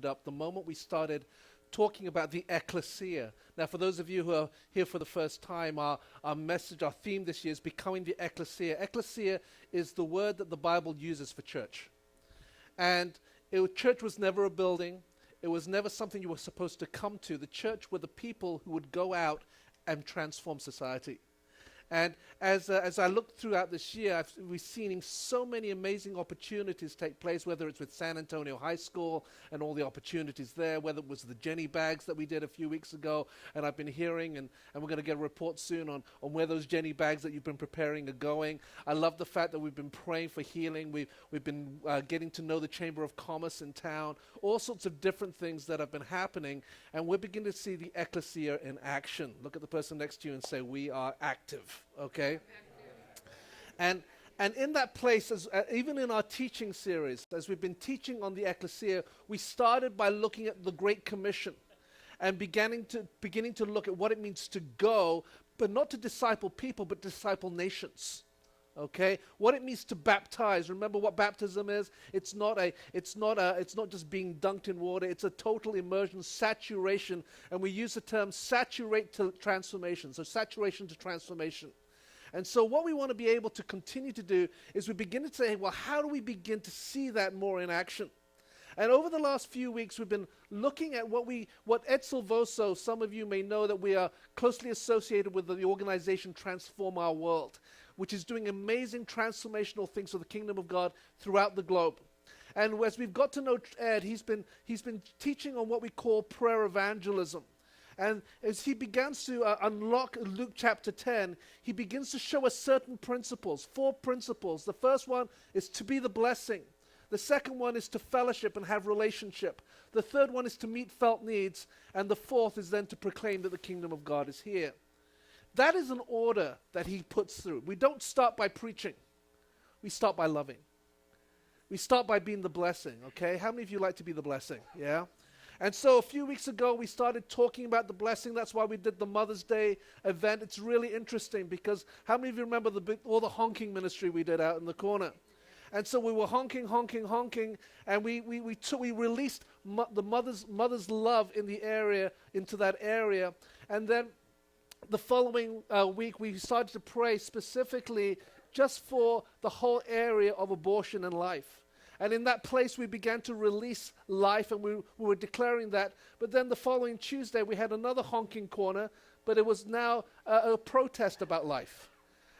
opened up, the moment we started talking about the Ekklesia. Now, for those of you who are here for the first time, our message, our theme this year is becoming the Ekklesia. Ekklesia is the word that the Bible uses for church. And church was never a building. It was never something you were supposed to come to. The church were the people who would go out and transform society. And as I look throughout this year, we've seen so many amazing opportunities take place, whether it's with San Antonio High School and all the opportunities there, whether it was the Jenny bags that we did a few weeks ago, and I've been hearing, and we're going to get a report soon on where those Jenny bags that you've been preparing are going. I love the fact that we've been praying for healing. We've been getting to know the Chamber of Commerce in town, all sorts of different things that have been happening, and we're beginning to see the Ekklesia in action. Look at the person next to you and say, we are active. Okay, and in that place, even in our teaching series, as we've been teaching on the Ekklesia, we started by looking at the Great Commission and beginning to look at what it means to go, but not to disciple people, but disciple nations. Okay, what it means to baptize. Remember what baptism is? It's not just being dunked in water. It's a total immersion, saturation, and we use the term saturate to transformation. So saturation to transformation. And so what we want to be able to continue to do is we begin to say, well, how do we begin to see that more in action? And over the last few weeks, we've been looking at what Ed Silvoso, some of you may know that we are closely associated with the organization Transform Our World, which is doing amazing transformational things for the kingdom of God throughout the globe. And as we've got to know Ed, he's been teaching on what we call prayer evangelism. And as he begins to unlock Luke chapter 10, he begins to show us certain principles, 4 principles. The first one is to be the blessing. The second one is to fellowship and have relationship. The third one is to meet felt needs. And the fourth is then to proclaim that the kingdom of God is here. That is an order that he puts through. We don't start by preaching. We start by loving. We start by being the blessing, okay? How many of you like to be the blessing? Yeah? And so a few weeks ago, we started talking about the blessing. That's why we did the Mother's Day event. It's really interesting because how many of you remember all the honking ministry we did out in the corner? And so we were honking, and we released the mother's love in the area, into that area. And then the following week, we started to pray specifically just for the whole area of abortion and life. And in that place, we began to release life, and we were declaring that. But then the following Tuesday, we had another honking corner, but it was now a protest about life.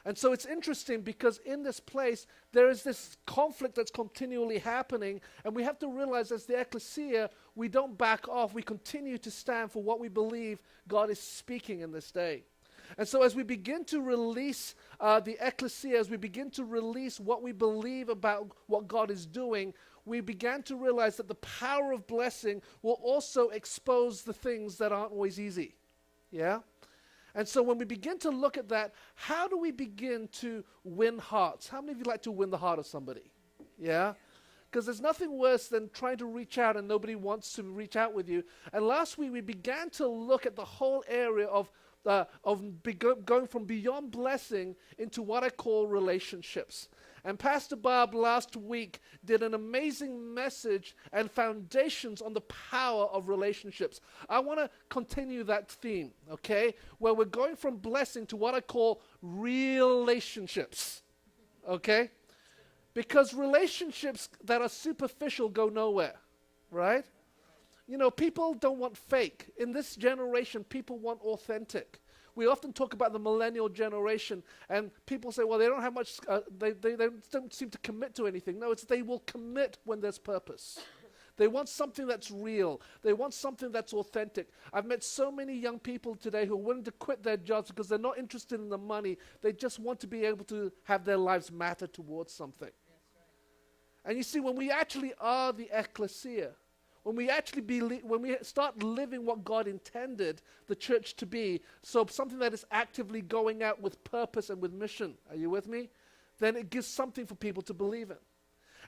And so it's interesting because in this place, there is this conflict that's continually happening, and we have to realize as the Ekklesia, we don't back off. We continue to stand for what we believe God is speaking in this day. And so as we begin to release the Ekklesia, as we begin to release what we believe about what God is doing, we began to realize that the power of blessing will also expose the things that aren't always easy. Yeah? And so when we begin to look at that, how do we begin to win hearts? How many of you like to win the heart of somebody? Yeah? Because there's nothing worse than trying to reach out and nobody wants to reach out with you. And last week we began to look at the whole area of going from beyond blessing into what I call relationships. And Pastor Barb last week did an amazing message and foundations on the power of relationships. I want to continue that theme, okay? Where we're going from blessing to what I call real-relationships, okay? Because relationships that are superficial go nowhere, right? You know, people don't want fake. In this generation, people want authentic. We often talk about the millennial generation, and people say, well, they don't have much, they don't seem to commit to anything. No, it's they will commit when there's purpose. They want something that's real. They want something that's authentic. I've met so many young people today who are willing to quit their jobs because they're not interested in the money. They just want to be able to have their lives matter towards something. And you see, when we actually are the Ekklesia, when we start living what God intended the church to be, so something that is actively going out with purpose and with mission, are you with me? Then it gives something for people to believe in.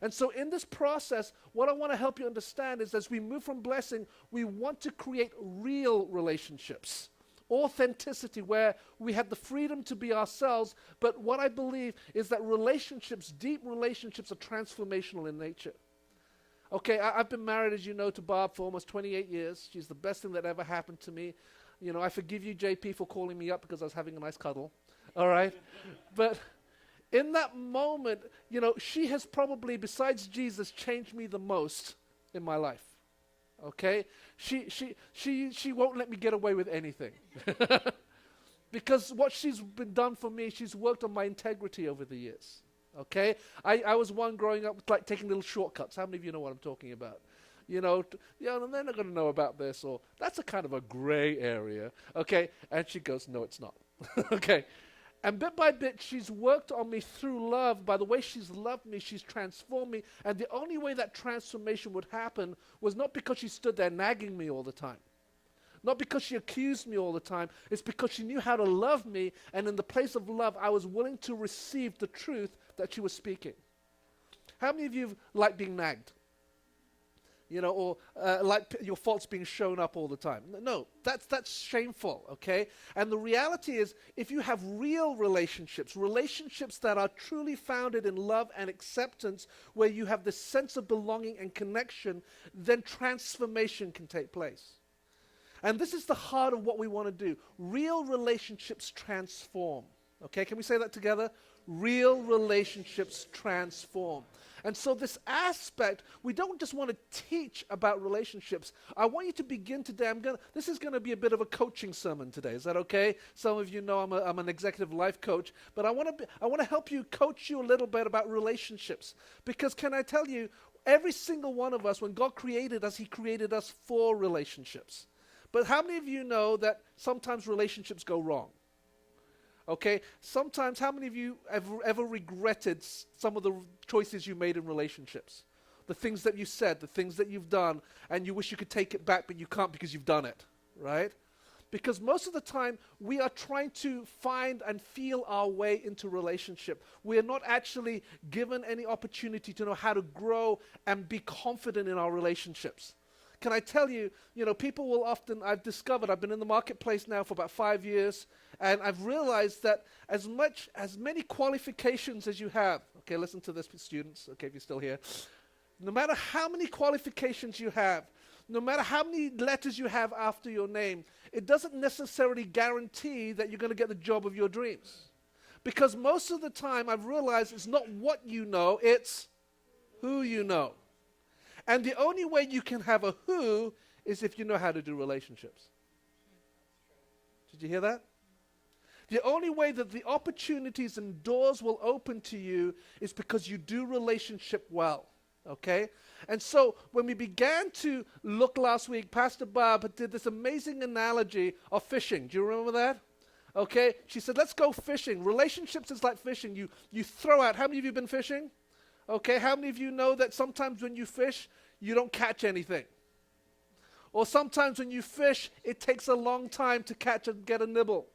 And so in this process, what I want to help you understand is as we move from blessing, we want to create real relationships. Authenticity, where we have the freedom to be ourselves, but what I believe is that relationships, deep relationships, are transformational in nature. Okay, I've been married, as you know, to Barb for almost 28 years. She's the best thing that ever happened to me. You know, I forgive you, JP, for calling me up because I was having a nice cuddle. All right? But in that moment, you know, she has probably, besides Jesus, changed me the most in my life. Okay? She won't let me get away with anything. Because what she's been done for me, she's worked on my integrity over the years. Okay? I was one growing up, like taking little shortcuts. How many of you know what I'm talking about? You know, they're not going to know about this, or that's a kind of a gray area. Okay? And she goes, no, it's not. Okay? And bit by bit, she's worked on me through love. By the way she's loved me, she's transformed me. And the only way that transformation would happen was not because she stood there nagging me all the time. Not because she accused me all the time. It's because she knew how to love me. And in the place of love, I was willing to receive the truth that she was speaking. How many of you like being nagged? You know, or like your faults being shown up all the time? No, that's shameful, okay? And the reality is, if you have real relationships, relationships that are truly founded in love and acceptance, where you have this sense of belonging and connection, then transformation can take place. And this is the heart of what we want to do. Real relationships transform. Okay, can we say that together? Real relationships transform. And so this aspect, we don't just want to teach about relationships. I want you to begin today. This is going to be a bit of a coaching sermon today. Is that okay? Some of you know I'm an executive life coach, but I want to help you, coach you a little bit about relationships. Because can I tell you, every single one of us, when God created us, He created us for relationships. But how many of you know that sometimes relationships go wrong? Okay, sometimes how many of you have ever regretted some of the choices you made in relationships? The things that you said, the things that you've done, and you wish you could take it back, but you can't because you've done it, right? Because most of the time, we are trying to find and feel our way into relationship. We are not actually given any opportunity to know how to grow and be confident in our relationships. Can I tell you, people will often, I've been in the marketplace now for about 5 years, and I've realized that as many qualifications as you have, okay, listen to this, students, okay, if you're still here, no matter how many qualifications you have, no matter how many letters you have after your name, it doesn't necessarily guarantee that you're going to get the job of your dreams. Because most of the time, I've realized it's not what you know, it's who you know. And the only way you can have a who is if you know how to do relationships. Did you hear that? The only way that the opportunities and doors will open to you is because you do relationship well. Okay? And so when we began to look last week, Pastor Barb did this amazing analogy of fishing. Do you remember that? Okay? She said, let's go fishing. Relationships is like fishing. You throw out. How many of you have been fishing? Okay, how many of you know that sometimes when you fish, you don't catch anything? Or sometimes when you fish, it takes a long time to catch and get a nibble.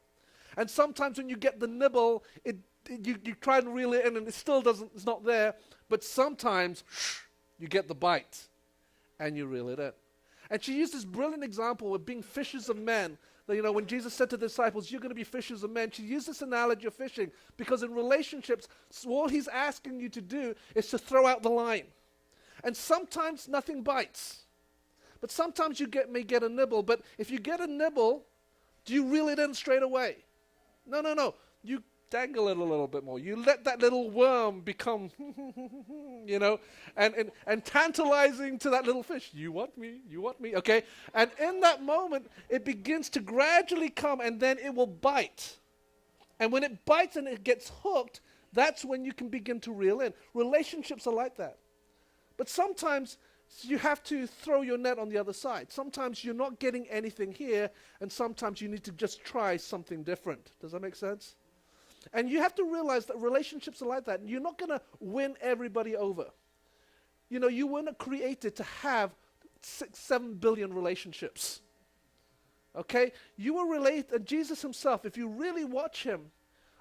And sometimes when you get the nibble, you try and reel it in and it's not there. But sometimes you get the bite and you reel it in. And she used this brilliant example of being fishers of men. That, when Jesus said to the disciples, you're going to be fishers of men, she used this analogy of fishing because in relationships, all He's asking you to do is to throw out the line. And sometimes nothing bites. But sometimes you may get a nibble. But if you get a nibble, do you reel it in straight away? No. You dangle it a little bit more. You let that little worm become, and tantalizing to that little fish. You want me, okay? And in that moment, it begins to gradually come, and then it will bite. And when it bites and it gets hooked, that's when you can begin to reel in. Relationships are like that. But sometimes you have to throw your net on the other side. Sometimes you're not getting anything here, and sometimes you need to just try something different. Does that make sense? And you have to realize that relationships are like that. You're not going to win everybody over. You weren't created to have 6-7 billion relationships. Okay? You were related, Jesus Himself, if you really watch Him,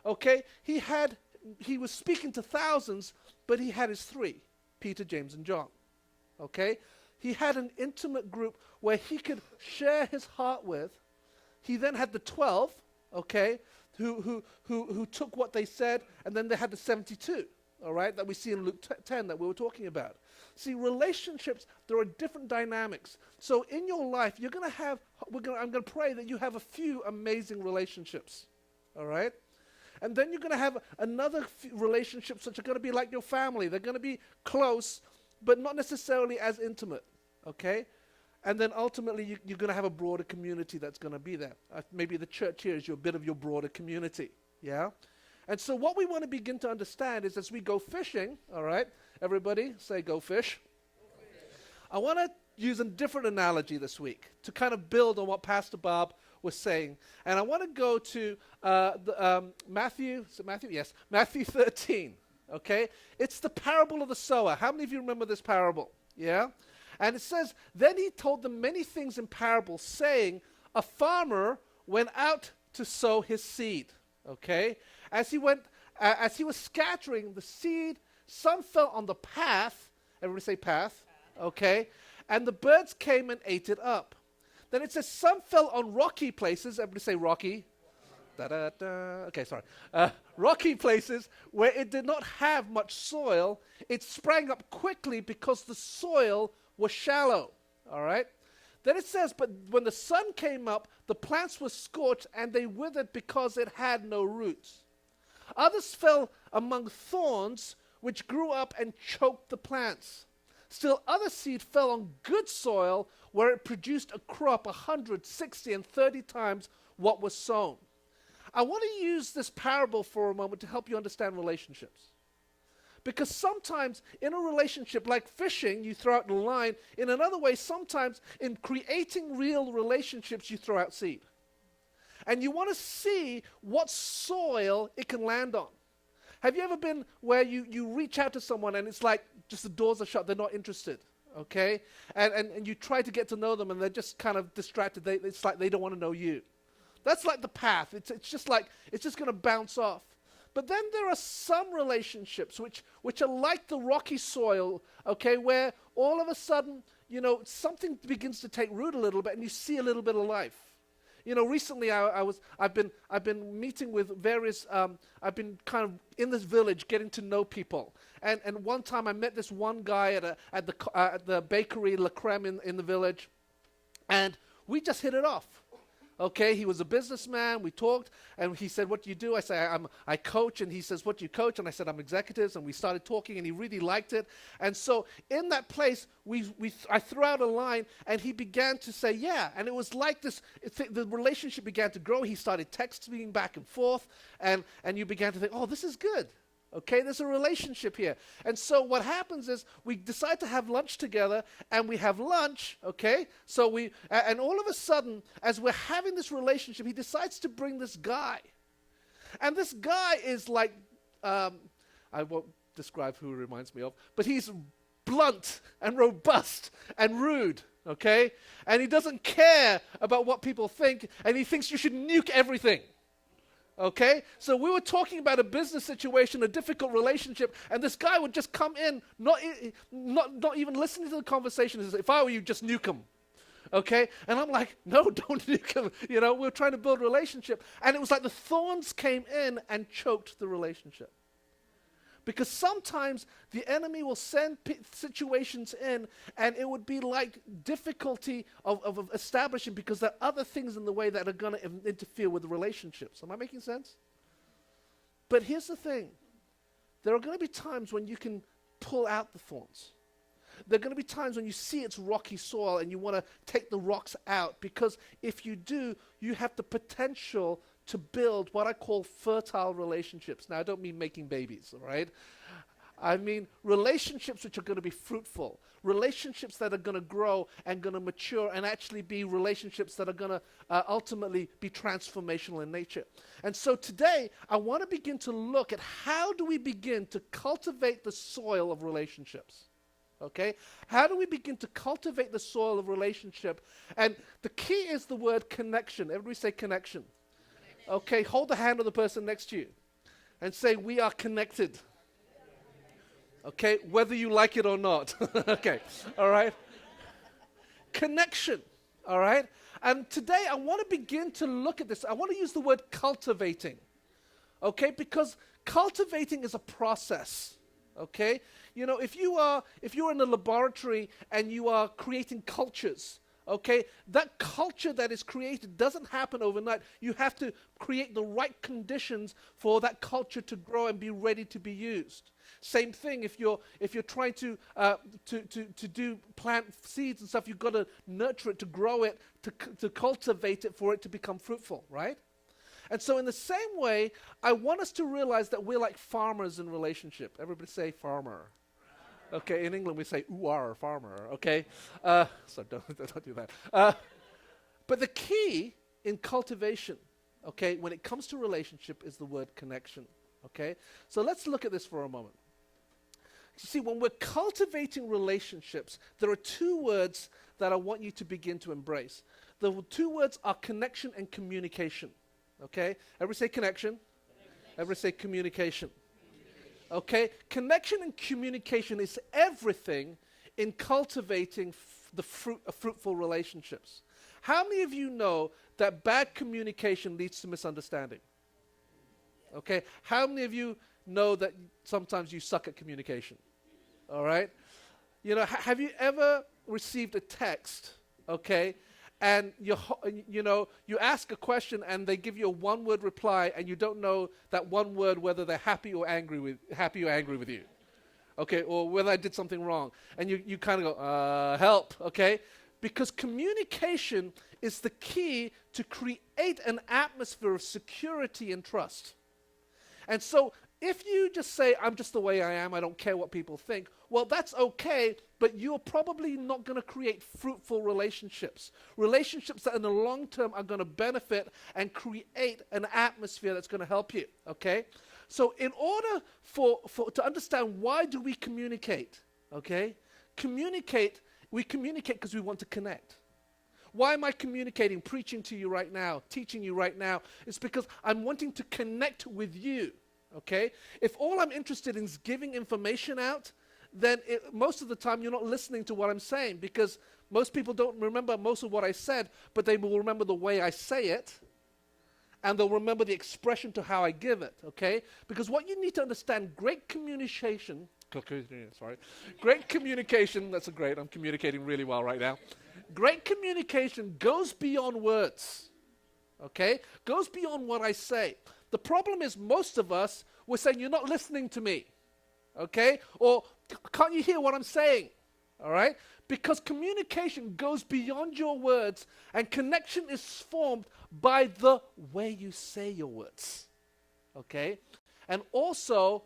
okay, He was speaking to thousands, but He had His 3, Peter, James, and John. Okay? He had an intimate group where He could share His heart with. He then had the 12, okay, who took what they said, and then they had the 72, all right, that we see in Luke 10 that we were talking about. See, relationships, there are different dynamics. So in your life, you're going to have, I'm going to pray that you have a few amazing relationships. All right? And then you're going to have another relationships which are going to be like your family. They're going to be close, but not necessarily as intimate. Okay? And then ultimately, you're going to have a broader community that's going to be there. Maybe the church here is a bit of your broader community. Yeah? And so what we want to begin to understand is as we go fishing, all right, everybody say go fish. Go fish. I want to use a different analogy this week to kind of build on what Pastor Bob was saying. And I want to go to Matthew, is it Matthew? Yes, Matthew 13, okay? It's the parable of the sower. How many of you remember this parable? Yeah? And it says, then he told them many things in parables, saying, a farmer went out to sow his seed, okay? As he was scattering the seed, some fell on the path. Everybody say path, okay? And the birds came and ate it up. Then it says some fell on rocky places. Everybody say rocky. Da-da-da. Okay, sorry. Rocky places where it did not have much soil. It sprang up quickly because the soil was shallow. All right? Then it says, but when the sun came up, the plants were scorched and they withered because it had no roots. Others fell among thorns, which grew up and choked the plants. Still other seed fell on good soil, where it produced a crop 100, 60, and 30 times what was sown. I want to use this parable for a moment to help you understand relationships. Because sometimes in a relationship, like fishing, you throw out the line. In another way, sometimes in creating real relationships, you throw out seed. And you want to see what soil it can land on. Have you ever been where you reach out to someone and it's like just the doors are shut, they're not interested, okay? And you try to get to know them and they're just kind of distracted. It's like they don't want to know you. That's like the path. It's just like, it's just going to bounce off. But then there are some relationships which are like the rocky soil, okay, where all of a sudden, something begins to take root a little bit and you see a little bit of life. Recently I've been meeting with various, I've been kind of in this village getting to know people. And one time I met this one guy at the bakery La Creme in the village, and we just hit it off. Okay, he was a businessman. We talked, and he said, "What do you do?" I said, "I coach." And he says, "What do you coach?" And I said, "I'm executives." And we started talking, and he really liked it. And so in that place, I threw out a line, and he began to say, "Yeah." And it was like this. The relationship began to grow. He started texting back and forth, and you began to think, "Oh, this is good." Okay, there's a relationship here. And so what happens is we decide to have lunch together, and we have lunch, okay? So and all of a sudden, as we're having this relationship, he decides to bring this guy. And this guy is like, I won't describe who he reminds me of, but he's blunt and robust and rude, okay? And he doesn't care about what people think, and he thinks you should nuke everything. Okay, so we were talking about a business situation, a difficult relationship, and this guy would just come in, not even listening to the conversation. He says, "If I were you, just nuke him." Okay, and I'm like, "No, don't nuke him." We're trying to build a relationship, and it was like the thorns came in and choked the relationship. Because sometimes the enemy will send situations in, and it would be like difficulty of establishing, because there are other things in the way that are going to interfere with the relationships. Am I making sense? But here's the thing. There are going to be times when you can pull out the thorns. There are going to be times when you see it's rocky soil and you want to take the rocks out, because if you do, you have the potential to build what I call fertile relationships. Now, I don't mean making babies, all right? I mean relationships which are going to be fruitful, relationships that are going to grow and going to mature and actually be relationships that are going to ultimately be transformational in nature. And so today, I want to begin to look at how do we begin to cultivate the soil of relationships. Okay? How do we begin to cultivate the soil of relationship? And the key is the word connection. Everybody say connection. Okay, hold the hand of the person next to you and say, "We are connected." Okay, whether you like it or not. Okay, all right? Connection, all right? And today I want to begin to look at this. I want to use the word cultivating, okay? Because cultivating is a process. Okay? You know, if you're in a laboratory and you are creating cultures, okay, that culture that is created doesn't happen overnight. You have to create the right conditions for that culture to grow and be ready to be used. Same thing if you're trying to do plant seeds and stuff, you've got to nurture it, to grow it, to cultivate it for it to become fruitful, right? And so in the same way, I want us to realize that we're like farmers in relationship. Everybody say farmer. Okay, in England we say ooh-ar, farmer, okay? So don't do that. But the key in cultivation, okay, when it comes to relationship is the word connection, okay? So let's look at this for a moment. You see, when we're cultivating relationships, there are two words that I want you to begin to embrace. The two words are connection and communication. Okay? Everybody say connection. Everybody say communication. Okay? Connection and communication is everything in cultivating fruitful relationships. How many of you know that bad communication leads to misunderstanding? Okay? How many of you know that sometimes you suck at communication? All right? You know, have you ever received a text, okay, and you ask a question and they give you a one-word reply and you don't know that one word whether they're happy or angry with you, okay, or whether I did something wrong, and you kind of go help, okay, because communication is the key to create an atmosphere of security and trust. And so if you just say, I'm just the way I am, I don't care what people think, well, that's okay, but you're probably not going to create fruitful relationships. Relationships that in the long term are going to benefit and create an atmosphere that's going to help you, okay? So in order to understand why do we communicate, okay? We communicate because we want to connect. Why am I communicating, preaching to you right now, teaching you right now? It's because I'm wanting to connect with you. Okay? If all I'm interested in is giving information out, then most of the time you're not listening to what I'm saying, because most people don't remember most of what I said, but they will remember the way I say it, and they'll remember the expression to how I give it, okay? Because what you need to understand, great communication, that's great, I'm communicating really well right now. Great communication goes beyond words, okay? Goes beyond what I say. The problem is most of us, we're saying, you're not listening to me, okay? Or, can't you hear what I'm saying, all right? Because communication goes beyond your words, and connection is formed by the way you say your words, okay? And also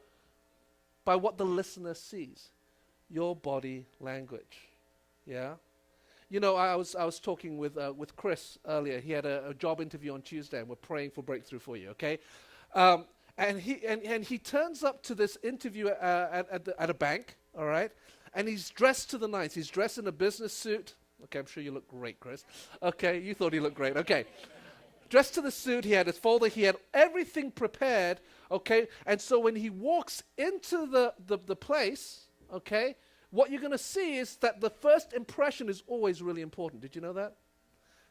by what the listener sees, your body language, yeah? You know, I was talking with Chris earlier. He had a job interview on Tuesday, and we're praying for breakthrough for you. Okay, and he turns up to this interview at a bank. All right, and he's dressed to the nines. He's dressed in a business suit. Okay, I'm sure you look great, Chris. Okay, you thought he looked great. Okay, dressed to the suit. He had his folder. He had everything prepared. Okay, and so when he walks into the place, okay, what you're going to see is that the first impression is always really important. Did you know that?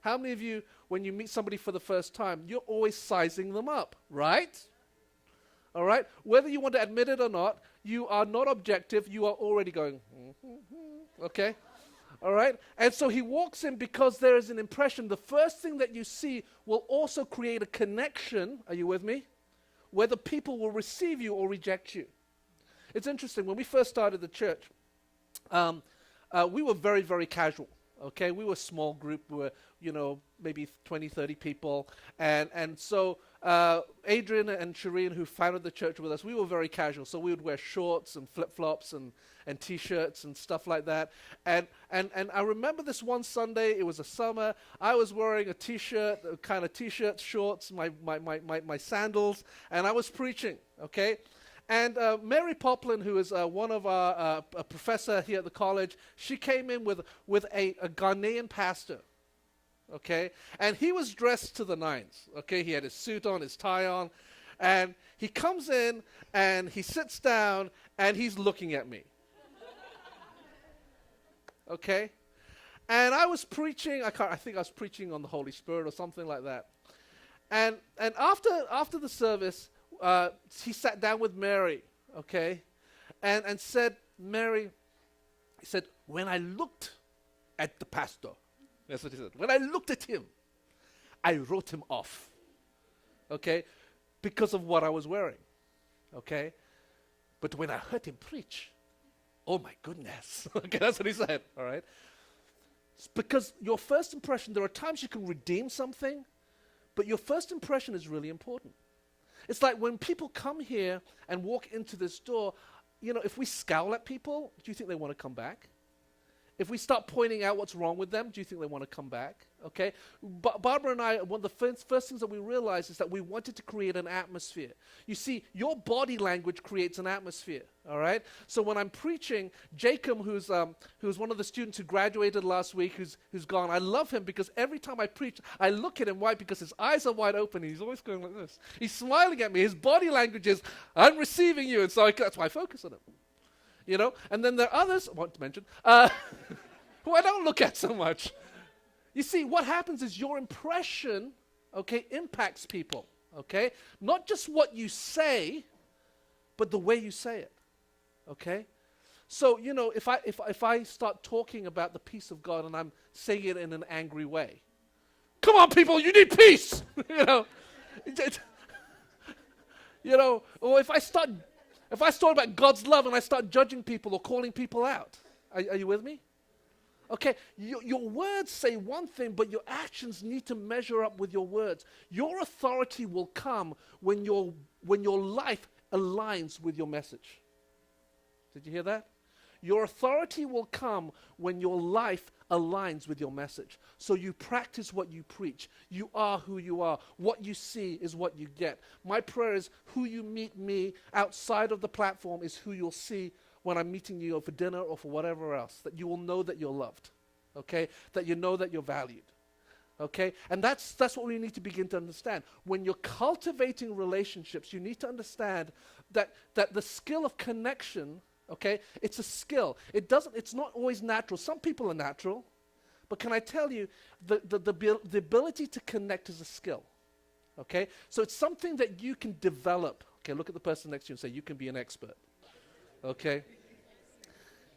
How many of you, when you meet somebody for the first time, you're always sizing them up, right? All right? Whether you want to admit it or not, you are not objective. You are already going, okay? All right? And so he walks in because there is an impression. The first thing that you see will also create a connection, are you with me? Whether people will receive you or reject you. It's interesting. When we first started the church, we were very, very casual, okay? We were a small group. We were, maybe 20, 30 people. And so Adrian and Shireen, who founded the church with us, we were very casual. So we would wear shorts and flip-flops and T-shirts and stuff like that. And I remember this one Sunday, it was a summer. I was wearing a T-shirt, kind of T-shirt, shorts, my sandals, and I was preaching, okay? And Mary Poplin, who is one of our a professor here at the college, she came in with a Ghanaian pastor, okay? And he was dressed to the nines, okay? He had his suit on, his tie on, and he comes in and he sits down and he's looking at me, okay? And I was preaching. I think I was preaching on the Holy Spirit or something like that. And after the service, he sat down with Mary, okay? and said, Mary, he said, when I looked at the pastor, that's what he said, when I looked at him, I wrote him off, okay, because of what I was wearing, okay? But when I heard him preach, oh my goodness, okay, that's what he said, all right? It's because your first impression, there are times you can redeem something, but your first impression is really important. It's like when people come here and walk into this door, you know, if we scowl at people, do you think they want to come back? If we start pointing out what's wrong with them, do you think they want to come back? Okay? Barbara and I, one of the first things that we realized is that we wanted to create an atmosphere. You see, your body language creates an atmosphere, all right? So when I'm preaching, Jacob, who's one of the students who graduated last week, who's gone, I love him because every time I preach, I look at him. Why? Because his eyes are wide open. And he's always going like this. He's smiling at me. His body language is, I'm receiving you. And so that's why I focus on him. You know, and then there are others, I want to mention, who I don't look at so much. You see, what happens is your impression, okay, impacts people, okay? Not just what you say, but the way you say it, okay? So, you know, if I start talking about the peace of God and I'm saying it in an angry way, come on, people, you need peace, you know? You know, or if I start about God's love and I start judging people or calling people out, are you with me? Okay, your words say one thing, but your actions need to measure up with your words. Your authority will come when your life aligns with your message. Did you hear that? Your authority will come when your life aligns with your message. So you practice what you preach. You are who you are. What you see is what you get. My prayer is who you meet me outside of the platform is who you'll see when I'm meeting you for dinner or for whatever else, that you will know that you're loved, okay? That you know that you're valued, okay? And that's what we need to begin to understand. When you're cultivating relationships, you need to understand that the skill of connection, okay, it's a skill. It's not always natural. Some people are natural, but can I tell you, the ability to connect is a skill, okay? So it's something that you can develop. Okay, look at the person next to you and say, you can be an expert. Okay?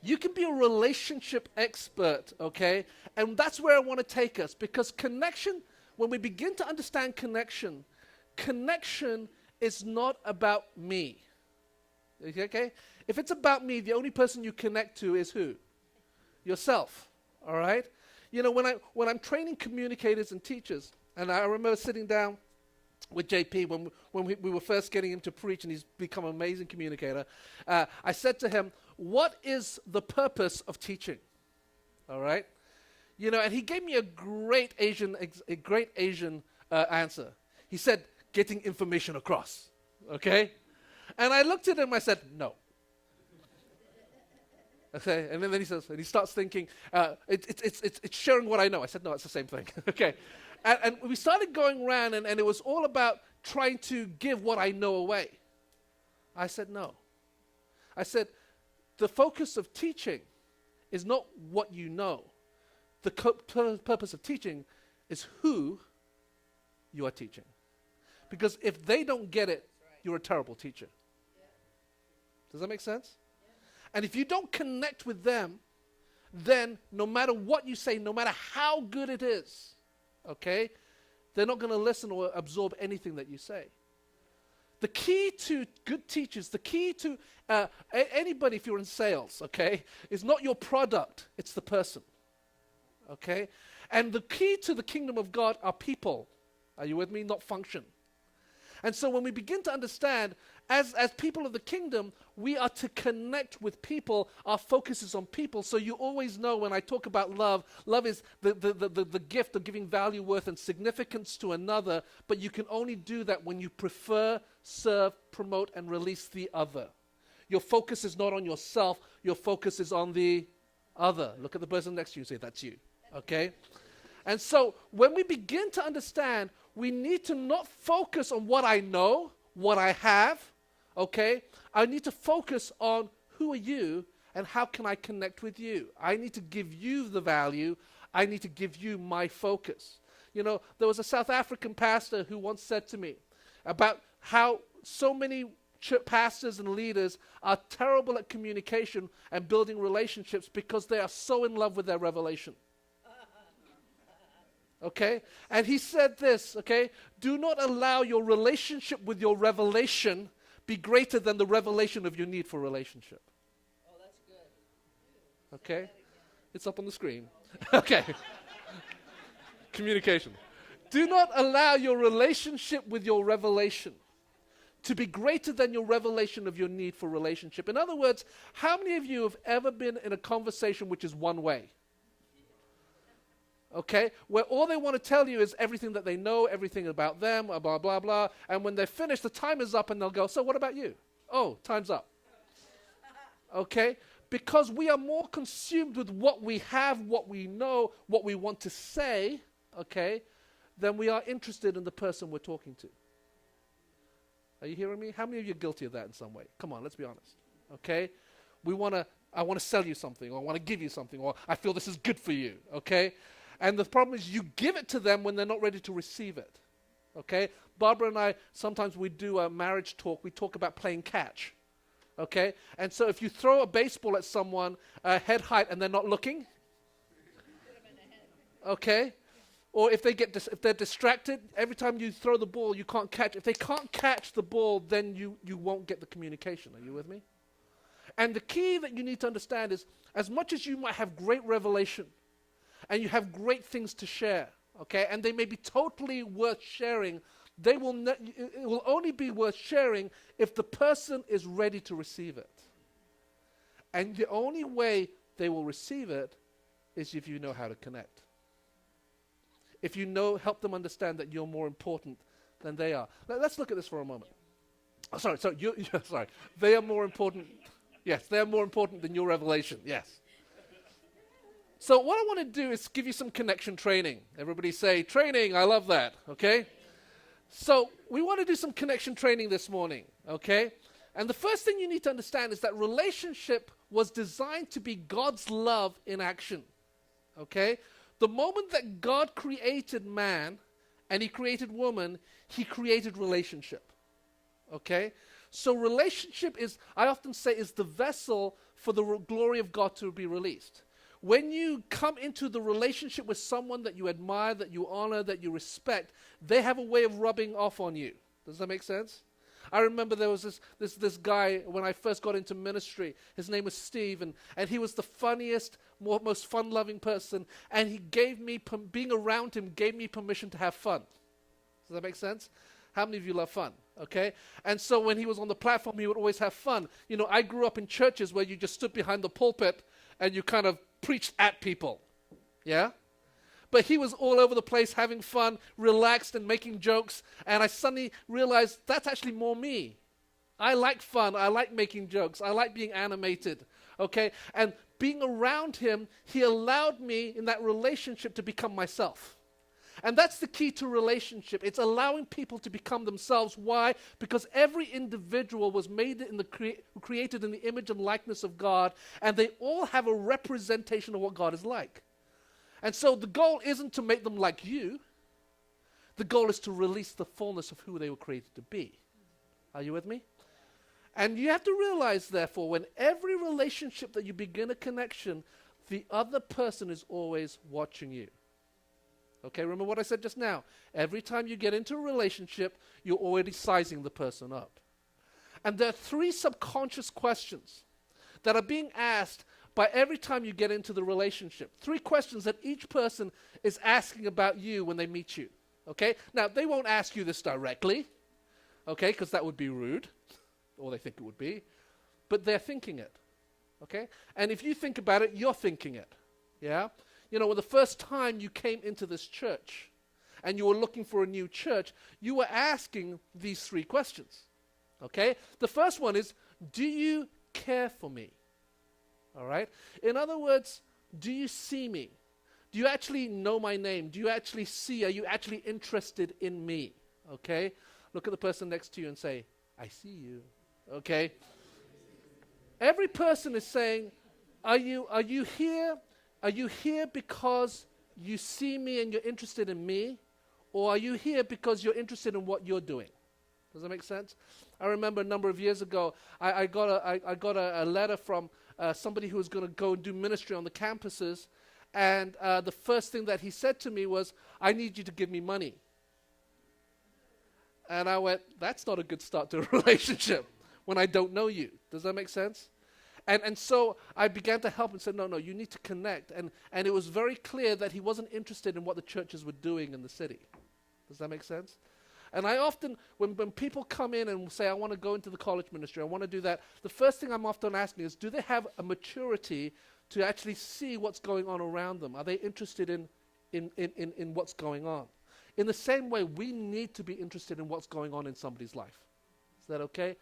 You can be a relationship expert, okay? And that's where I want to take us, because connection, when we begin to understand connection is not about me. Okay? If it's about me, the only person you connect to is who? Yourself, all right? You know, when I'm training communicators and teachers, and I remember sitting down with JP when we were first getting him to preach, and he's become an amazing communicator. I said to him, what is the purpose of teaching? All right? You know, and he gave me a great Asian answer. He said, getting information across. Okay? And I looked at him, I said, no. Okay, and then he says, and he starts thinking, it's sharing what I know. I said, no, it's the same thing. Okay. And we started going around, and it was all about trying to give what I know away. I said, no. I said, the focus of teaching is not what you know. The purpose of teaching is who you are teaching. Because if they don't get it, you're a terrible teacher. Does that make sense? And if you don't connect with them, then no matter what you say, no matter how good it is, okay, they're not going to listen or absorb anything that you say. The key to good teachers, the key to anybody, if you're in sales, okay, is not your product, it's the person, okay? And the key to the kingdom of God are people. Are you with me? Not function. And so when we begin to understand, as people of the kingdom, we are to connect with people. Our focus is on people. So you always know when I talk about love, love is the gift of giving value, worth, and significance to another. But you can only do that when you prefer, serve, promote, and release the other. Your focus is not on yourself. Your focus is on the other. Look at the person next to you and say, that's you. Okay? And so when we begin to understand, we need to not focus on what I know, what I have, okay? I need to focus on who are you and how can I connect with you. I need to give you the value. I need to give you my focus. You know, there was a South African pastor who once said to me about how so many pastors and leaders are terrible at communication and building relationships because they are so in love with their revelation. Okay? And he said this, okay? Do not allow your relationship with your revelation be greater than the revelation of your need for relationship. Oh, that's good. Okay? It's up on the screen. Okay. Communication. Do not allow your relationship with your revelation to be greater than your revelation of your need for relationship. In other words, how many of you have ever been in a conversation which is one way? Okay? Where all they want to tell you is everything that they know, everything about them, blah, blah, blah. And when they're finished, the time is up and they'll go, so what about you? Oh, time's up. Okay? Because we are more consumed with what we have, what we know, what we want to say, okay, than we are interested in the person we're talking to. Are you hearing me? How many of you are guilty of that in some way? Come on, let's be honest. Okay? I want to sell you something, or I want to give you something, or I feel this is good for you. Okay? And the problem is you give it to them when they're not ready to receive it. Okay? Barbara and I, sometimes we do a marriage talk. We talk about playing catch. Okay? And so if you throw a baseball at someone head height and they're not looking, okay? Or if they're distracted, every time you throw the ball, you can't catch. If they can't catch the ball, then you won't get the communication. Are you with me? And the key that you need to understand is, as much as you might have great revelation, and you have great things to share, okay, and they may be totally worth sharing, it will only be worth sharing if the person is ready to receive it. And the only way they will receive it is if you know how to connect. If you help them understand that you're more important than they are. Let's look at this for a moment. Oh, sorry. They are more important. Yes, they are more important than your revelation. Yes. So what I want to do is give you some connection training. Everybody say, training, I love that, okay? So we want to do some connection training this morning, okay? And the first thing you need to understand is that relationship was designed to be God's love in action, okay? The moment that God created man and he created woman, he created relationship, okay? So relationship is, I often say, is the vessel for the glory of God to be released. When you come into the relationship with someone that you admire, that you honor, that you respect, they have a way of rubbing off on you. Does that make sense? I remember there was this guy when I first got into ministry. His name was Steve, and he was the funniest, most fun-loving person. And he gave me, being around him, gave me permission to have fun. Does that make sense? How many of you love fun? Okay? And so when he was on the platform, he would always have fun. You know, I grew up in churches where you just stood behind the pulpit and you kind of preached at people. Yeah? But he was all over the place having fun, relaxed and making jokes. And I suddenly realized that's actually more me. I like fun. I like making jokes. I like being animated. Okay? And being around him, he allowed me in that relationship to become myself. And that's the key to relationship. It's allowing people to become themselves. Why? Because every individual was made created in the image and likeness of God, and they all have a representation of what God is like. And so the goal isn't to make them like you. The goal is to release the fullness of who they were created to be. Are you with me? And you have to realize, therefore, when every relationship that you begin a connection, the other person is always watching you. Okay, remember what I said just now. Every time you get into a relationship, you're already sizing the person up. And there are 3 subconscious questions that are being asked by every time you get into the relationship. 3 questions that each person is asking about you when they meet you. Okay? Now, they won't ask you this directly, okay, because that would be rude, or they think it would be, but they're thinking it. Okay? And if you think about it, you're thinking it. Yeah? You know, when the first time you came into this church and you were looking for a new church, you were asking these 3 questions. Okay? The first one is, do you care for me? All right? In other words, do you see me? Do you actually know my name? Do you actually see? Are you actually interested in me? Okay? Look at the person next to you and say, I see you. Okay? Every person is saying, are you here? Are you here because you see me and you're interested in me? Or are you here because you're interested in what you're doing? Does that make sense? I remember a number of years ago, I got a letter from somebody who was going to go and do ministry on the campuses, and the first thing that he said to me was, "I need you to give me money." And I went, "That's not a good start to a relationship when I don't know you." Does that make sense? And so I began to help and said, no, you need to connect. And it was very clear that he wasn't interested in what the churches were doing in the city. Does that make sense? And I often, when people come in and say, "I want to go into the college ministry, I want to do that," the first thing I'm often asking is, do they have a maturity to actually see what's going on around them? Are they interested in what's going on? In the same way, we need to be interested in what's going on in somebody's life. Is that okay?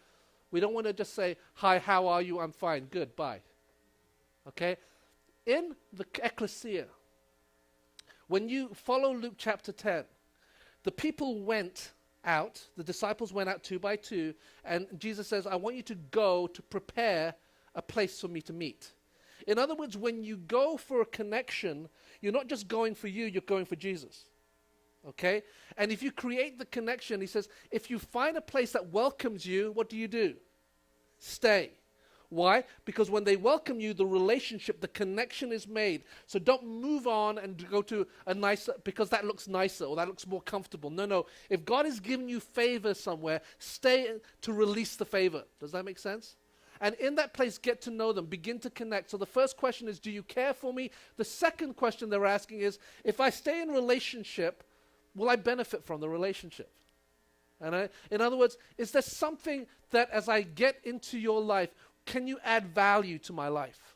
We don't want to just say, "Hi, how are you? I'm fine. Good, bye." Okay? In the Ekklesia, when you follow Luke chapter 10, the people went out, the disciples went out 2 by 2, and Jesus says, "I want you to go to prepare a place for me to meet." In other words, when you go for a connection, you're not just going for you, you're going for Jesus. Okay? And if you create the connection, he says, if you find a place that welcomes you, what do? Stay. Why? Because when they welcome you, the relationship, the connection is made. So don't move on and go to a nicer, because that looks nicer or that looks more comfortable. No. If God has given you favor somewhere, stay to release the favor. Does that make sense? And in that place, get to know them, begin to connect. So the first question is, do you care for me? The second question they're asking is, if I stay in relationship, will I benefit from the relationship? And in other words, is there something that as I get into your life, can you add value to my life?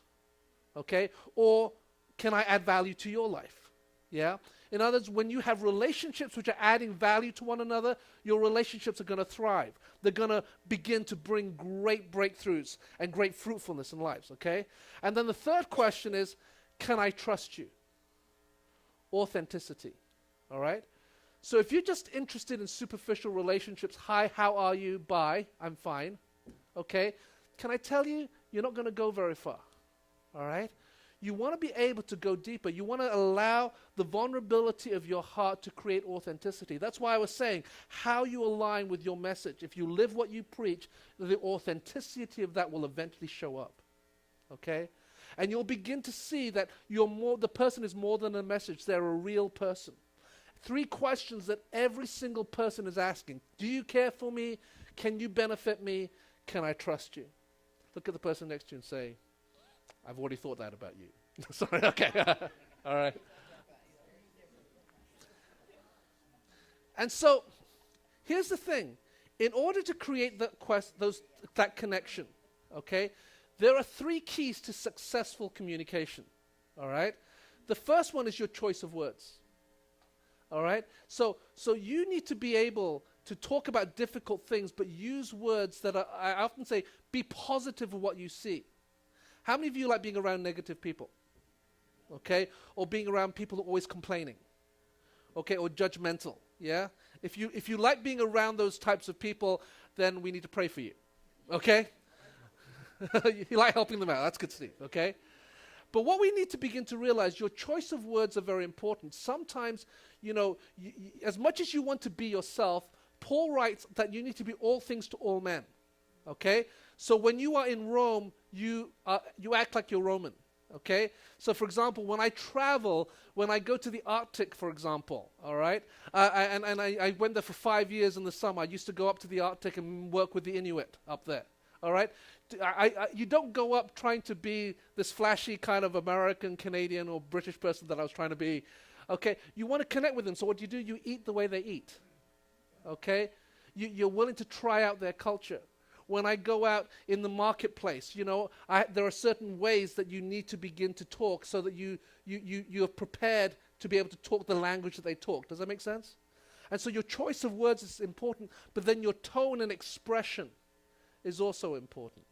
Okay? Or can I add value to your life? Yeah? In other words, when you have relationships which are adding value to one another, your relationships are going to thrive. They're going to begin to bring great breakthroughs and great fruitfulness in lives, okay? And then the third question is, can I trust you? Authenticity, all right? So if you're just interested in superficial relationships, "Hi, how are you? Bye, I'm fine," okay? Can I tell you, you're not going to go very far, all right? You want to be able to go deeper. You want to allow the vulnerability of your heart to create authenticity. That's why I was saying how you align with your message. If you live what you preach, the authenticity of that will eventually show up, okay? And you'll begin to see that the person is more than a message. They're a real person. 3 questions that every single person is asking. Do you care for me? Can you benefit me? Can I trust you? Look at the person next to you and say, "I've already thought that about you." Sorry, okay. All right. And so, here's the thing. In order to create that connection, okay, there are 3 keys to successful communication, all right? The first one is your choice of words. All right? So you need to be able to talk about difficult things, but use words that are, I often say, be positive of what you see. How many of you like being around negative people? Okay? Or being around people who are always complaining? Okay? Or judgmental? Yeah? If you like being around those types of people, then we need to pray for you. Okay? You like helping them out. That's good, Steve. Okay? But what we need to begin to realize, your choice of words are very important. Sometimes, as much as you want to be yourself, Paul writes that you need to be all things to all men. Okay? So when you are in Rome, you act like you're Roman. Okay? So for example, when I travel, when I go to the Arctic, for example, all right? I went there for 5 years in the summer. I used to go up to the Arctic and work with the Inuit up there. All right? You don't go up trying to be this flashy kind of American, Canadian, or British person that I was trying to be. Okay? You want to connect with them, so what do? You eat the way they eat. Okay? You're willing to try out their culture. When I go out in the marketplace, there are certain ways that you need to begin to talk so that you're prepared to be able to talk the language that they talk. Does that make sense? And so your choice of words is important, but then your tone and expression is also important.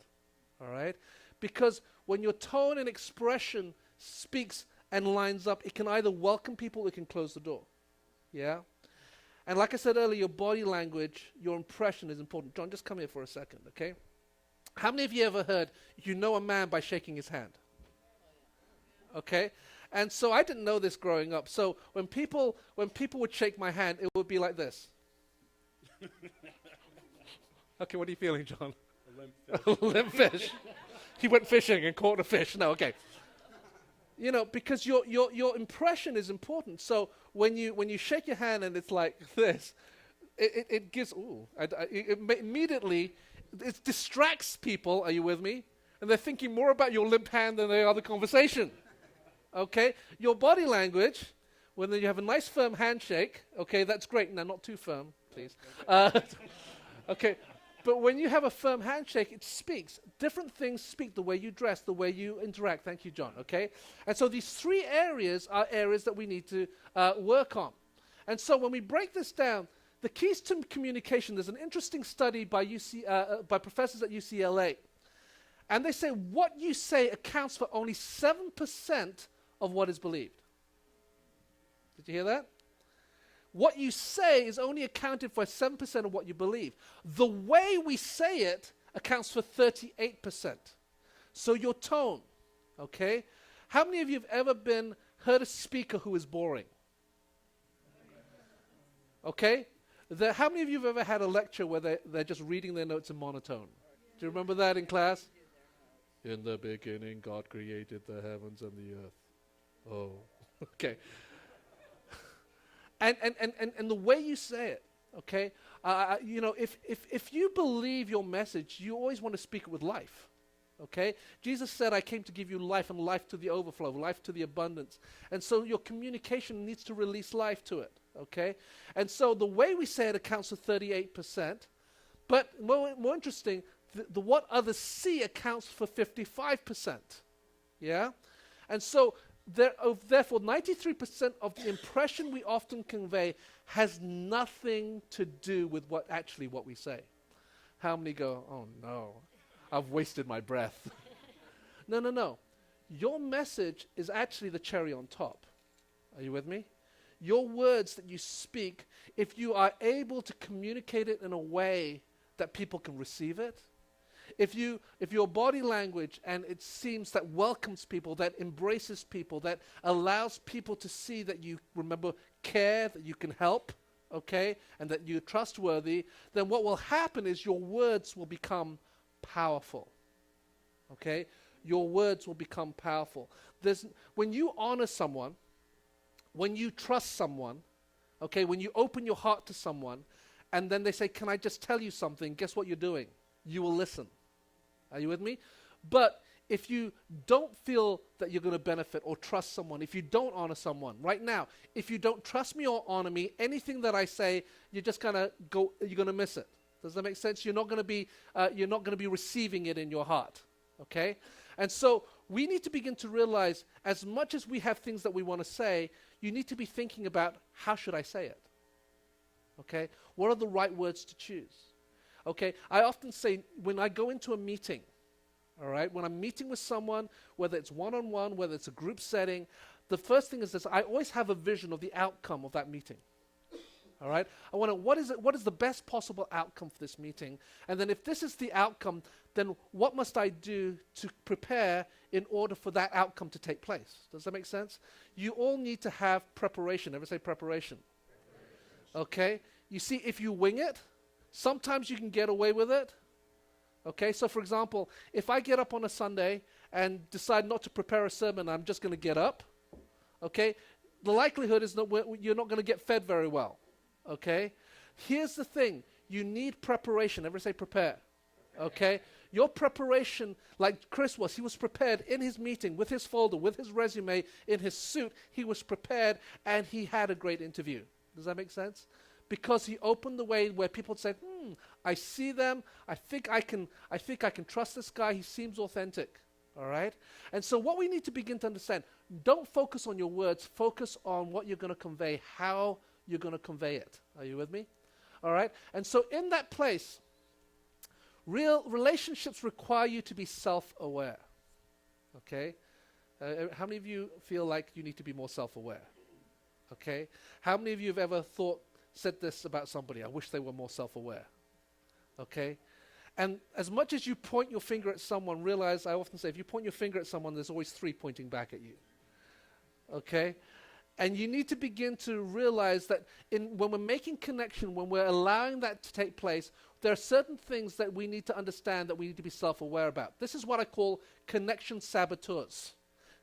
All right? Because when your tone and expression speaks and lines up, it can either welcome people or it can close the door. Yeah? And like I said earlier, your body language, your impression is important. John, just come here for a second, okay? How many of you ever heard, you know a man by shaking his hand? Okay? And so I didn't know this growing up. So when people would shake my hand, it would be like this. Okay, what are you feeling, John? A limp fish. Limp fish. He went fishing and caught a fish. No, okay. You know, because your impression is important. So when you shake your hand and it's like this, it gives, immediately, it distracts people, are you with me? And they're thinking more about your limp hand than they are the conversation. Okay? Your body language, when you have a nice firm handshake, okay, that's great. Now, not too firm, please. Okay. But when you have a firm handshake, it speaks. Different things speak: the way you dress, the way you interact. Thank you, John. Okay? And so these three areas are areas that we need to work on. And so when we break this down, the keys to communication, there's an interesting study by by professors at UCLA. And they say what you say accounts for only 7% of what is believed. Did you hear that? What you say is only accounted for 7% of what you believe. The way we say it accounts for 38%. So your tone, okay? How many of you have ever heard a speaker who is boring? Okay? How many of you have ever had a lecture where they're just reading their notes in monotone? Do you remember that in class? In the beginning, God created the heavens and the earth. Oh, okay. And the way you say it, okay? You know, if you believe your message, you always want to speak it with life, okay? Jesus said, I came to give you life and life to the overflow, life to the abundance. And so your communication needs to release life to it, okay? And so the way we say it accounts for 38%. But more interesting, the what others see accounts for 55%, yeah? And so therefore, 93% of the impression we often convey has nothing to do with what we say. How many go, oh no, I've wasted my breath. No. Your message is actually the cherry on top. Are you with me? Your words that you speak, if you are able to communicate it in a way that people can receive it, if your body language and it seems that welcomes people, that embraces people, that allows people to see that you care, that you can help, okay, and that you're trustworthy, then what will happen is your words will become powerful. Okay? Your words will become powerful. When you honor someone, when you trust someone, okay, when you open your heart to someone, and then they say, can I just tell you something? Guess what you're doing? You will listen. Are you with me? But if you don't feel that you're going to benefit or trust someone, if you don't honor someone, right now, if you don't trust me or honor me, anything that I say, you're just going to you're going to miss it. Does that make sense? You're not going to be receiving it in your heart. Okay? And so we need to begin to realize, as much as we have things that we want to say, you need to be thinking about, how should I say it? Okay? What are the right words to choose? Okay, I often say when I go into a meeting, all right, when I'm meeting with someone, whether it's one-on-one, whether it's a group setting, the first thing is this: I always have a vision of the outcome of that meeting. All right, I want to, what is the best possible outcome for this meeting? And then if this is the outcome, then what must I do to prepare in order for that outcome to take place? Does that make sense? You all need to have preparation. Ever say preparation? Okay, you see, if you wing it, sometimes you can get away with it. Okay, so for example, if I get up on a Sunday and decide not to prepare a sermon, I'm just going to get up, okay, the likelihood is that you're not going to get fed very well, okay? Here's the thing. You need preparation. Everybody say prepare, okay? Your preparation, like Chris was, he was prepared in his meeting with his folder, with his resume, in his suit. He was prepared, and he had a great interview. Does that make sense? Because he opened the way where people said, I see them. I think I can trust this guy. He seems authentic. All right? And so what we need to begin to understand, don't focus on your words. Focus on what you're going to convey, how you're going to convey it. Are you with me? All right? And so in that place, real relationships require you to be self-aware. Okay? How many of you feel like you need to be more self-aware? Okay? How many of you have ever said this about somebody? I wish they were more self-aware. Okay? And as much as you point your finger at someone, realize, I often say, if you point your finger at someone, there's always three pointing back at you. Okay? And you need to begin to realize that when we're making connection, when we're allowing that to take place, there are certain things that we need to understand, that we need to be self-aware about. This is what I call connection saboteurs.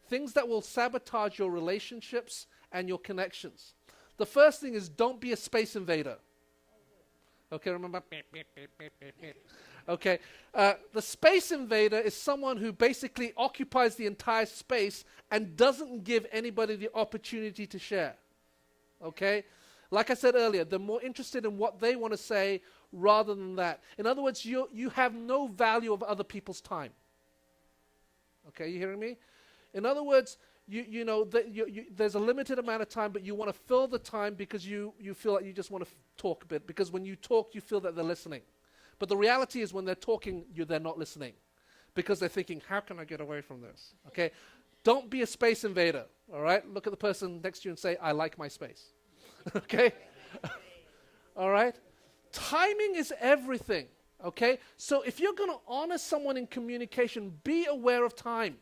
Things that will sabotage your relationships and your connections. The first thing is, don't be a space invader. Okay, remember? Okay, the space invader is someone who basically occupies the entire space and doesn't give anybody the opportunity to share. Okay? Like I said earlier, they're more interested in what they want to say rather than that. In other words, you have no value of other people's time. Okay, you hearing me? In other words, there's a limited amount of time, but you want to fill the time because you feel like you just want to talk a bit. Because when you talk, you feel that they're listening. But the reality is, when they're talking, they're not listening, because they're thinking, how can I get away from this? Okay? Don't be a space invader, all right? Look at the person next to you and say, I like my space. Okay? All right? Timing is everything, okay? So if you're going to honor someone in communication, be aware of time,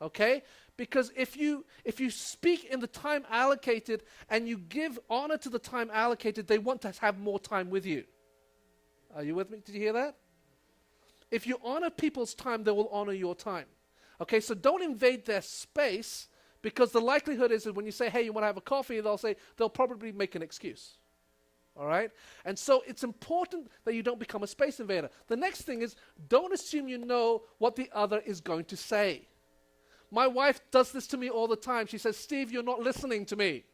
okay? Because if you speak in the time allocated and you give honor to the time allocated, they want to have more time with you. Are you with me? Did you hear that? If you honor people's time, they will honor your time. Okay, so don't invade their space, because the likelihood is that when you say, hey, you want to have a coffee, they'll probably make an excuse. All right? And so it's important that you don't become a space invader. The next thing is, don't assume you know what the other is going to say. My wife does this to me all the time. She says, Steve, you're not listening to me.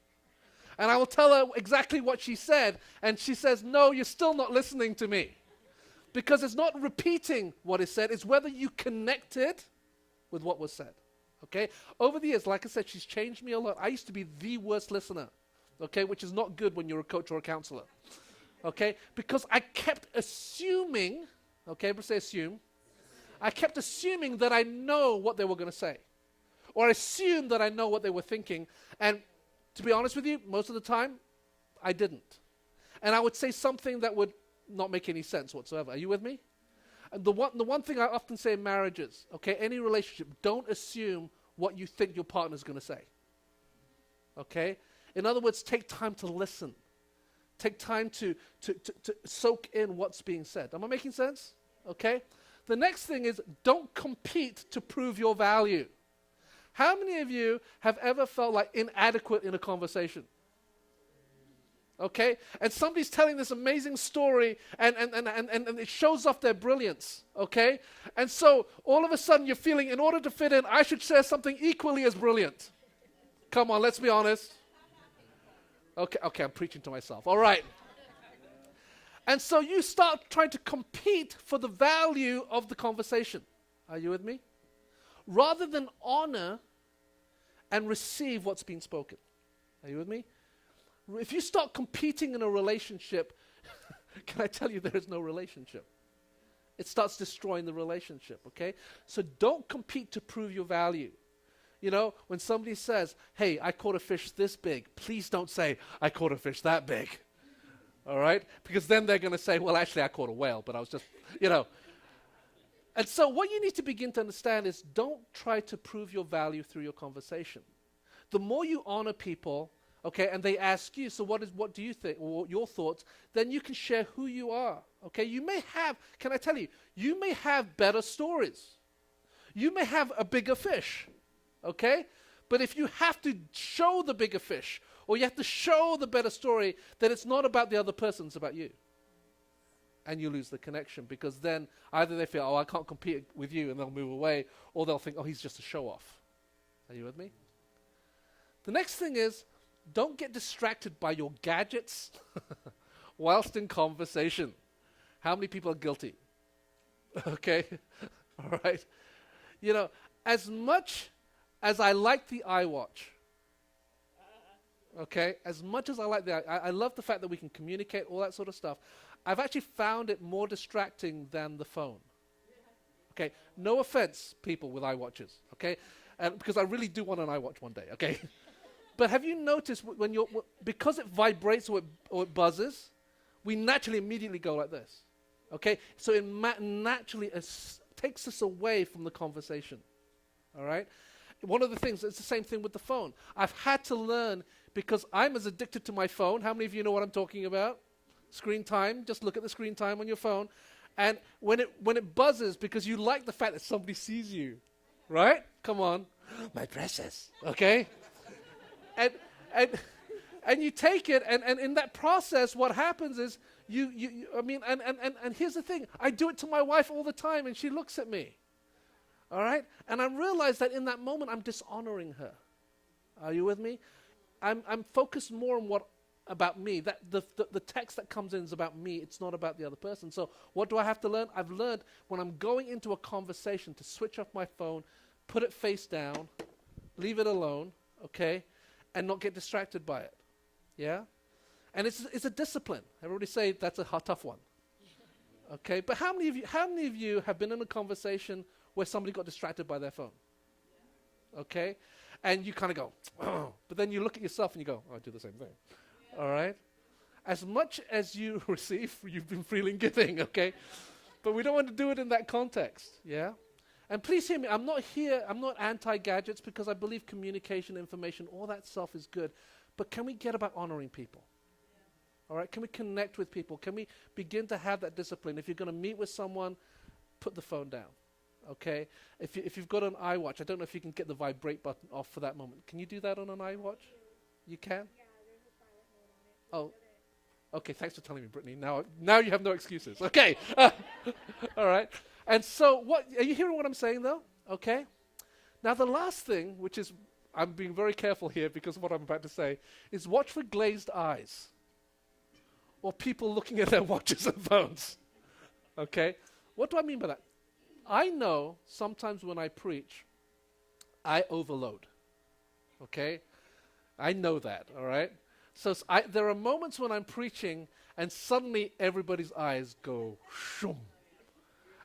And I will tell her exactly what she said, and she says, no, you're still not listening to me. Because it's not repeating what is said, it's whether you connected with what was said. Okay? Over the years, like I said, she's changed me a lot. I used to be the worst listener, okay, which is not good when you're a coach or a counselor. Okay? Because I kept assuming, okay, everybody say assume. I kept assuming that I know what they were going to say. Or I assumed that I know what they were thinking, and to be honest with you, most of the time, I didn't. And I would say something that would not make any sense whatsoever. Are you with me? And the one thing I often say in marriages, okay, any relationship, don't assume what you think your partner's going to say. Okay? In other words, take time to listen. Take time to soak in what's being said. Am I making sense? Okay? The next thing is, don't compete to prove your value. How many of you have ever felt like inadequate in a conversation? Okay? And somebody's telling this amazing story, and it shows off their brilliance. Okay? And so all of a sudden you're feeling, in order to fit in, I should share something equally as brilliant. Come on, let's be honest. Okay, I'm preaching to myself. All right. And so you start trying to compete for the value of the conversation. Are you with me? Rather than honor and receive what's been spoken. Are you with me? If you start competing in a relationship, can I tell you there is no relationship? It starts destroying the relationship, okay? So don't compete to prove your value. You know, when somebody says, hey, I caught a fish this big, please don't say, I caught a fish that big. All right? Because then they're going to say, well, actually, I caught a whale, but I was just, you know. And so what you need to begin to understand is, don't try to prove your value through your conversation. The more you honor people, okay, and they ask you, so what do you think, or your thoughts, then you can share who you are, okay? You may have, can I tell you, you may have better stories. You may have a bigger fish, okay? But if you have to show the bigger fish, or you have to show the better story, then it's not about the other person, it's about you. And you lose the connection, because then either they feel, oh, I can't compete with you, and they'll move away, or they'll think, oh, he's just a show-off. Are you with me? The next thing is, don't get distracted by your gadgets whilst in conversation. How many people are guilty? Okay? All right? You know, as much as I like the iWatch, okay, as much as I like I love the fact that we can communicate, all that sort of stuff, I've actually found it more distracting than the phone. Okay? No offense, people with iWatches, okay? Because I really do want an iWatch one day, okay? But have you noticed when because it vibrates or it buzzes, we naturally immediately go like this, okay? So it naturally takes us away from the conversation, all right? one of the things, it's the same thing with the phone. I've had to learn because I'm as addicted to my phone. How many of you know what I'm talking about? Screen time. Just look at the screen time on your phone. And when it buzzes, because you like the fact that somebody sees you, right? Come on. My precious. Okay? And you take it, and in that process, what happens is, and here's the thing. I do it to my wife all the time, and she looks at me. All right? And I realize that in that moment, I'm dishonoring her. Are you with me? I'm focused more on what about me. That the text that comes in is about me. It's not about the other person. So what do I have to learn? I've learned when I'm going into a conversation to switch off my phone, put it face down, leave it alone, okay, and not get distracted by it. Yeah? And it's a discipline. Everybody say that's a tough one. Okay? But how many of you have been in a conversation where somebody got distracted by their phone? Okay? And you kind of go, oh. But then you look at yourself and you go, oh, I do the same thing. All right? As much as you receive, you've been freely giving, okay? But we don't want to do it in that context, yeah? And please hear me, I'm not anti-gadgets because I believe communication, information, all that stuff is good. But can we get about honoring people? All right? Can we connect with people? Can we begin to have that discipline? If you're going to meet with someone, put the phone down, okay? If you've got an iWatch, I don't know if you can get the vibrate button off for that moment. Can you do that on an iWatch? You can? Yeah, there's a silent mode on it. Oh, okay. Thanks for telling me, Brittany. Now you have no excuses. Okay. All right. And so, are you hearing what I'm saying, though? Okay. Now, the last thing, which is, I'm being very careful here because of what I'm about to say, is watch for glazed eyes or people looking at their watches and phones. Okay. What do I mean by that? I know sometimes when I preach, I overload. Okay. I know that, all right? So there are moments when I'm preaching and suddenly everybody's eyes go shoom.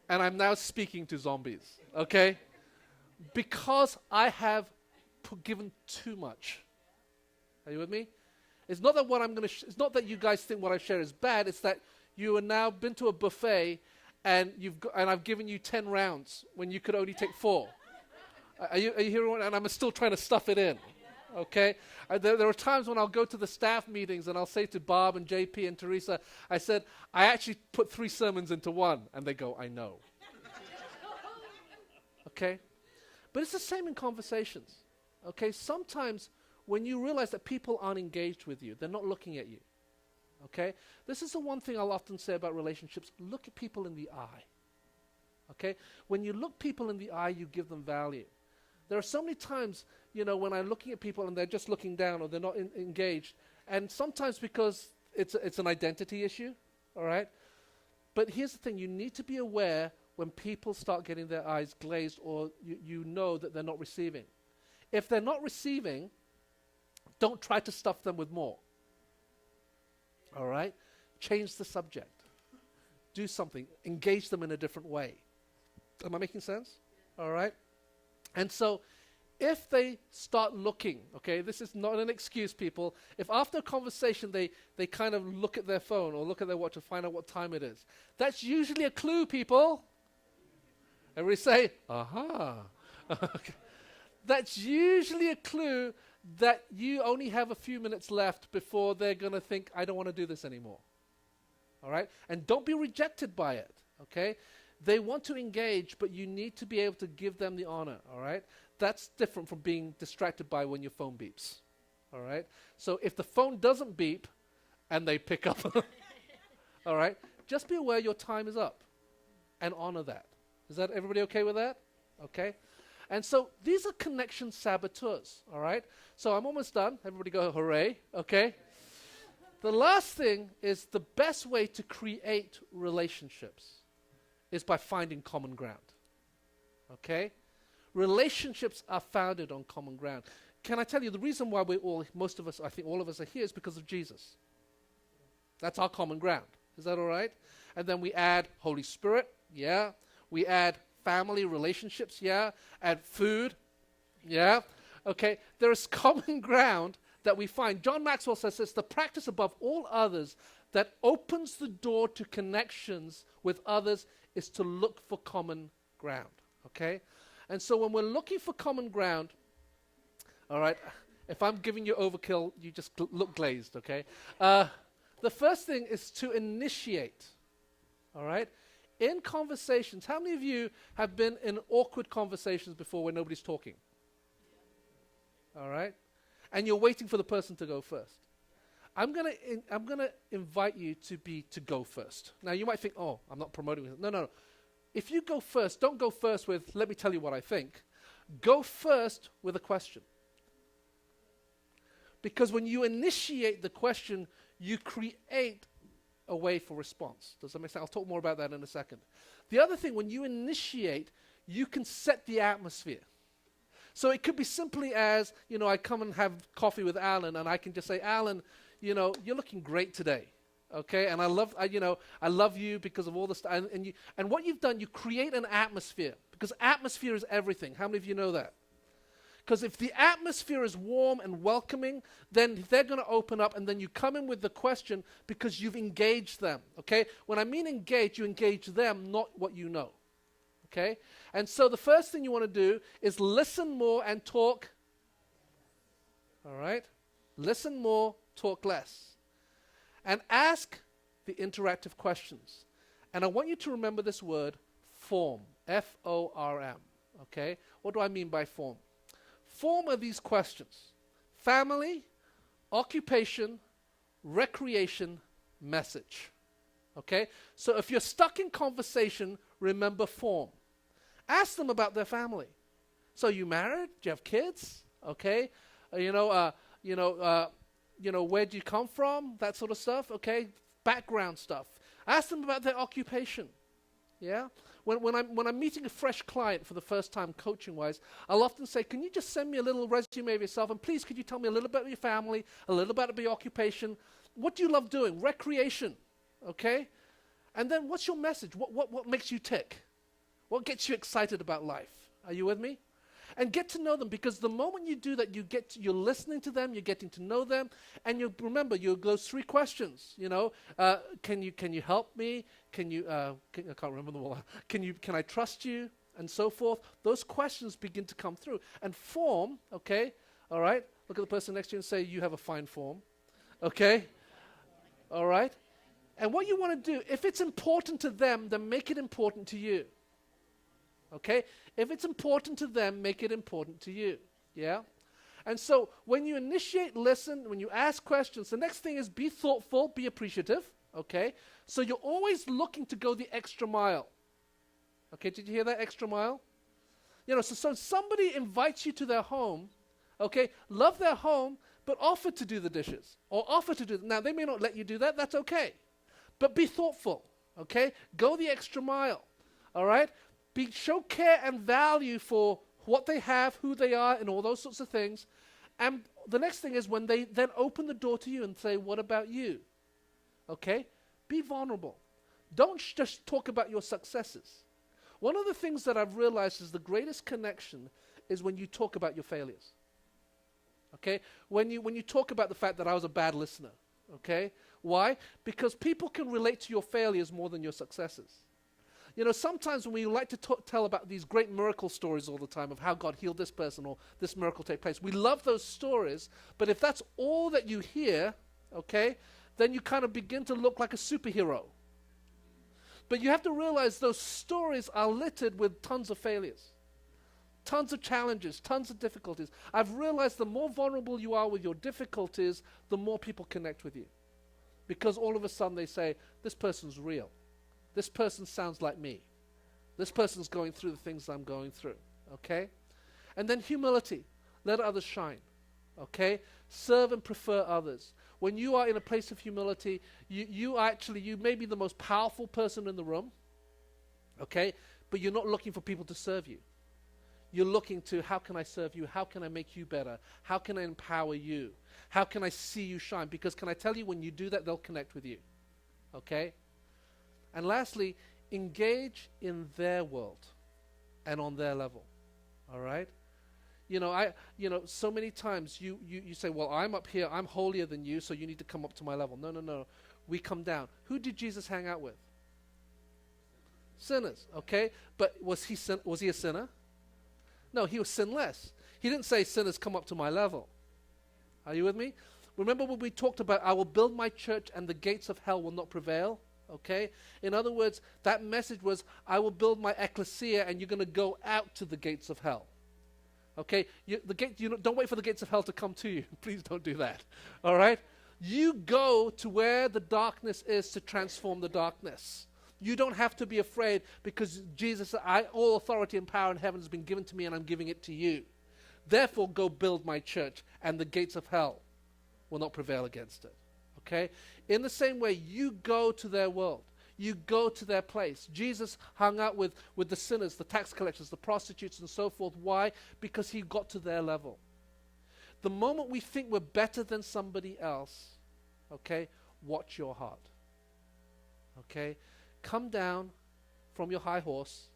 And I'm now speaking to zombies, okay? Because I have given too much. Are you with me? It's not that it's not that you guys think what I share is bad, it's that you have now been to a buffet and I've given you 10 rounds when you could only take 4. Are you hearing what? And I'm still trying to stuff it in. Okay? There are times when I'll go to the staff meetings and I'll say to Bob and JP and Teresa, I said, I actually put 3 sermons into one. And they go, I know. Okay? But it's the same in conversations. Okay? Sometimes when you realize that people aren't engaged with you, they're not looking at you. Okay? This is the one thing I'll often say about relationships. Look at people in the eye. Okay? When you look people in the eye, you give them value. There are so many times, when I'm looking at people and they're just looking down or they're not engaged, and sometimes because it's an identity issue, all right? But here's the thing, you need to be aware when people start getting their eyes glazed or you know that they're not receiving. If they're not receiving, don't try to stuff them with more, all right? Change the subject. Do something. Engage them in a different way. Am I making sense? All right? And so if they start looking, okay, this is not an excuse, people. If after a conversation they kind of look at their phone or look at their watch to find out what time it is, that's usually a clue, people. Everybody say, aha. Okay. That's usually a clue that you only have a few minutes left before they're going to think, I don't want to do this anymore. All right? And don't be rejected by it, okay? They want to engage, but you need to be able to give them the honor, all right? That's different from being distracted by when your phone beeps, all right? So if the phone doesn't beep and they pick up, all right, just be aware your time is up and honor that. Is that everybody okay with that? Okay? And so these are connection saboteurs, all right? So I'm almost done. Everybody go, hooray, okay? The last thing is the best way to create relationships is by finding common ground. Okay? Relationships are founded on common ground. Can I tell you, the reason why most of us, I think all of us are here is because of Jesus. That's our common ground. Is that all right? And then we add Holy Spirit, yeah. We add family relationships, yeah. Add food, yeah. Okay, there is common ground that we find. John Maxwell says it's the practice above all others that opens the door to connections with others is to look for common ground, okay? And so when we're looking for common ground, All right? If I'm giving you overkill, you just look glazed, okay? The first thing is to initiate, all right? In conversations, how many of you have been in awkward conversations before where nobody's talking? All right? And you're waiting for the person to go first. I'm gonna invite you to go first. Now you might think, oh, I'm not promoting this. No. If you go first, don't go first with, let me tell you what I think. Go first with a question. Because when you initiate the question, you create a way for response. Does that make sense? I'll talk more about that in a second. The other thing, when you initiate, you can set the atmosphere. So it could be simply as, I come and have coffee with Alan, and I can just say, Alan, you're looking great today, okay? And I love you because of all the stuff. And what you've done, you create an atmosphere, because atmosphere is everything. How many of you know that? Because if the atmosphere is warm and welcoming, then they're going to open up, and then you come in with the question because you've engaged them, okay? When I mean engage, you engage them, not what you know, okay? And so the first thing you want to do is listen more and talk, all right? Listen more, talk less. And ask the interactive questions. And I want you to remember this word, form, F-O-R-M, okay? What do I mean by form? Form are these questions: family, occupation, recreation, message. Okay? So if you're stuck in conversation, remember form. Ask them about their family. So you married? Do you have kids? Okay? Where do you come from? That sort of stuff. Okay? Background stuff. Ask them about their occupation. Yeah? When I'm meeting a fresh client for the first time coaching-wise, I'll often say, can you just send me a little resume of yourself, and please could you tell me a little bit about your family, a little bit about your occupation, what do you love doing, recreation, okay? And then what's your message? What makes you tick? What gets you excited about life? Are you with me? And get to know them, because the moment you do that, you're listening to them, you're getting to know them, and you remember those three questions. Can you help me? I can't remember them all. Can I trust you? And so forth. Those questions begin to come through. And form, okay, all right. Look at the person next to you and say, you have a fine form, okay, all right. And what you want to do, if it's important to them, then make it important to you. Okay? If it's important to them, make it important to you. Yeah? And so when you initiate, listen, when you ask questions, the next thing is be thoughtful, be appreciative. Okay? So you're always looking to go the extra mile. Okay, did you hear that, extra mile? So somebody invites you to their home, okay, love their home, but offer to do the dishes, or offer to do, now they may not let you do that, that's okay. But be thoughtful, okay? Go the extra mile, all right? Show care and value for what they have, who they are, and all those sorts of things. And the next thing is when they then open the door to you and say, what about you? Okay? Be vulnerable. Don't just talk about your successes. One of the things that I've realized is the greatest connection is when you talk about your failures. Okay? When you talk about the fact that I was a bad listener. Okay? Why? Because people can relate to your failures more than your successes. Sometimes when we like to tell about these great miracle stories all the time of how God healed this person or this miracle take place, we love those stories, but if that's all that you hear, okay, then you kind of begin to look like a superhero. But you have to realize those stories are littered with tons of failures, tons of challenges, tons of difficulties. I've realized the more vulnerable you are with your difficulties, the more people connect with you. Because all of a sudden they say, this person's real. This person sounds like me. This person's going through the things I'm going through, okay? And then humility. Let others shine, okay? Serve and prefer others. When you are in a place of humility, you may be the most powerful person in the room, okay? But you're not looking for people to serve you. You're looking to, how can I serve you? How can I make you better? How can I empower you? How can I see you shine? Because can I tell you, when you do that, they'll connect with you, okay? And lastly, engage in their world and on their level, all right? So many times you say, well, I'm up here, I'm holier than you, so you need to come up to my level. No. We come down. Who did Jesus hang out with? Sinners, okay? But was he a sinner? No, he was sinless. He didn't say, sinners, come up to my level. Are you with me? Remember when we talked about, I will build my church and the gates of hell will not prevail? Okay? In other words, that message was, I will build my ecclesia and you're going to go out to the gates of hell. Okay? Don't wait for the gates of hell to come to you. Please don't do that. All right? You go to where the darkness is to transform the darkness. You don't have to be afraid because Jesus said, all authority and power in heaven has been given to me and I'm giving it to you. Therefore, go build my church and the gates of hell will not prevail against it. Okay? In the same way, you go to their world. You go to their place. Jesus hung out with the sinners, the tax collectors, the prostitutes, and so forth. Why? Because he got to their level. The moment we think we're better than somebody else, okay, watch your heart. Okay? Come down from your high horse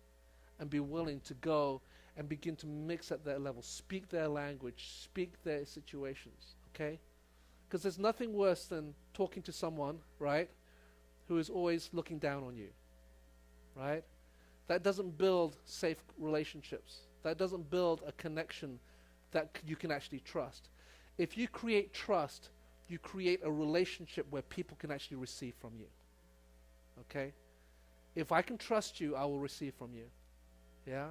and be willing to go and begin to mix at their level. Speak their language. Speak their situations. Okay? Because there's nothing worse than talking to someone, right, who is always looking down on you, right? That doesn't build safe relationships. That doesn't build a connection that you can actually trust. If you create trust, you create a relationship where people can actually receive from you, okay? If I can trust you, I will receive from you, yeah?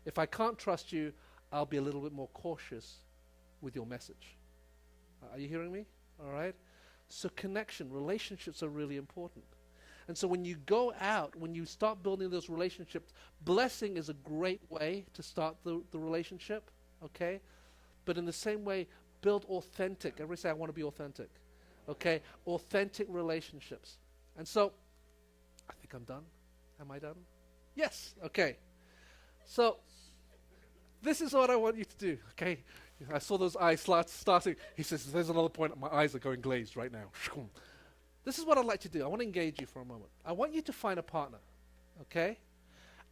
If I can't trust you, I'll be a little bit more cautious with your message. Are you hearing me? All right? So connection, relationships are really important. And so when you go out, when you start building those relationships, blessing is a great way to start the relationship, okay? But in the same way, build authentic. Everybody say, I want to be authentic. Okay? Authentic relationships. And so, I think I'm done. Am I done? Yes. Okay. So, this is what I want you to do, okay? I saw those eyes starting. He says, there's another point. My eyes are going glazed right now. This is what I'd like to do. I want to engage you for a moment. I want you to find a partner, okay?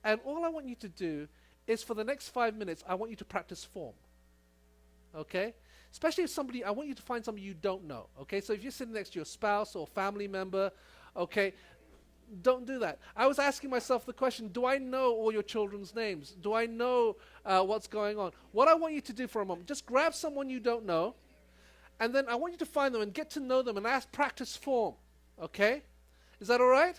And all I want you to do is for the next 5 minutes, I want you to practice form, okay? Especially if I want you to find somebody you don't know, okay? So if you're sitting next to your spouse or family member, okay, don't do that. I was asking myself the question, do I know all your children's names? Do I know what's going on? What I want you to do for a moment, just grab someone you don't know, and then I want you to find them and get to know them and practice form, okay? Is that all right?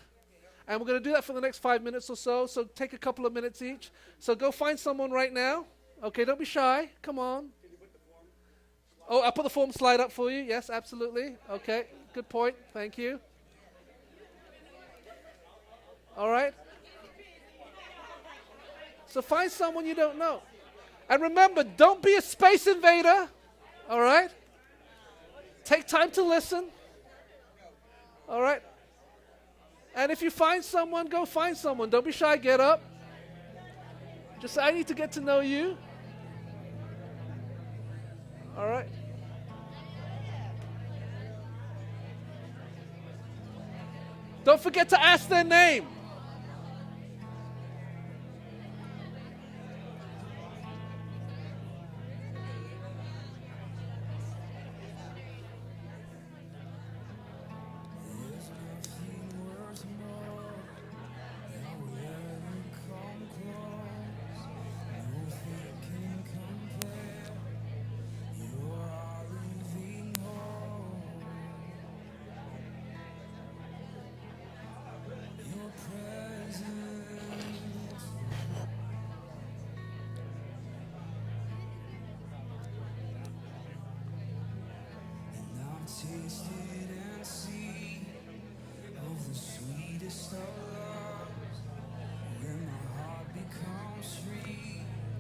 And we're going to do that for the next 5 minutes or so, so take a couple of minutes each. So go find someone right now. Okay, don't be shy. Come on. Oh, I'll put the form slide up for you. Yes, absolutely. Okay, good point. Thank you. All right? So find someone you don't know. And remember, don't be a space invader. All right? Take time to listen. All right? And if you find someone, go find someone. Don't be shy. Get up. Just say, I need to get to know you. All right? Don't forget to ask their name.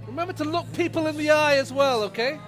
Remember to look people in the eye as well, okay?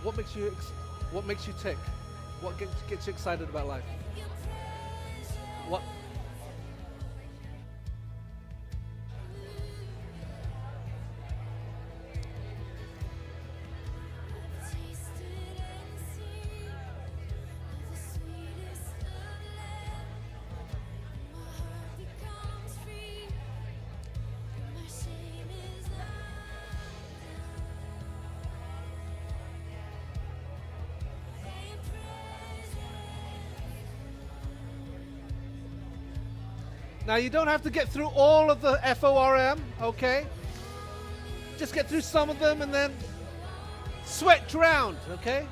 What makes you what makes you tick? What gets you excited about life? What? Now you don't have to get through all of the FORM, okay? Just get through some of them and then sweat drowned, okay?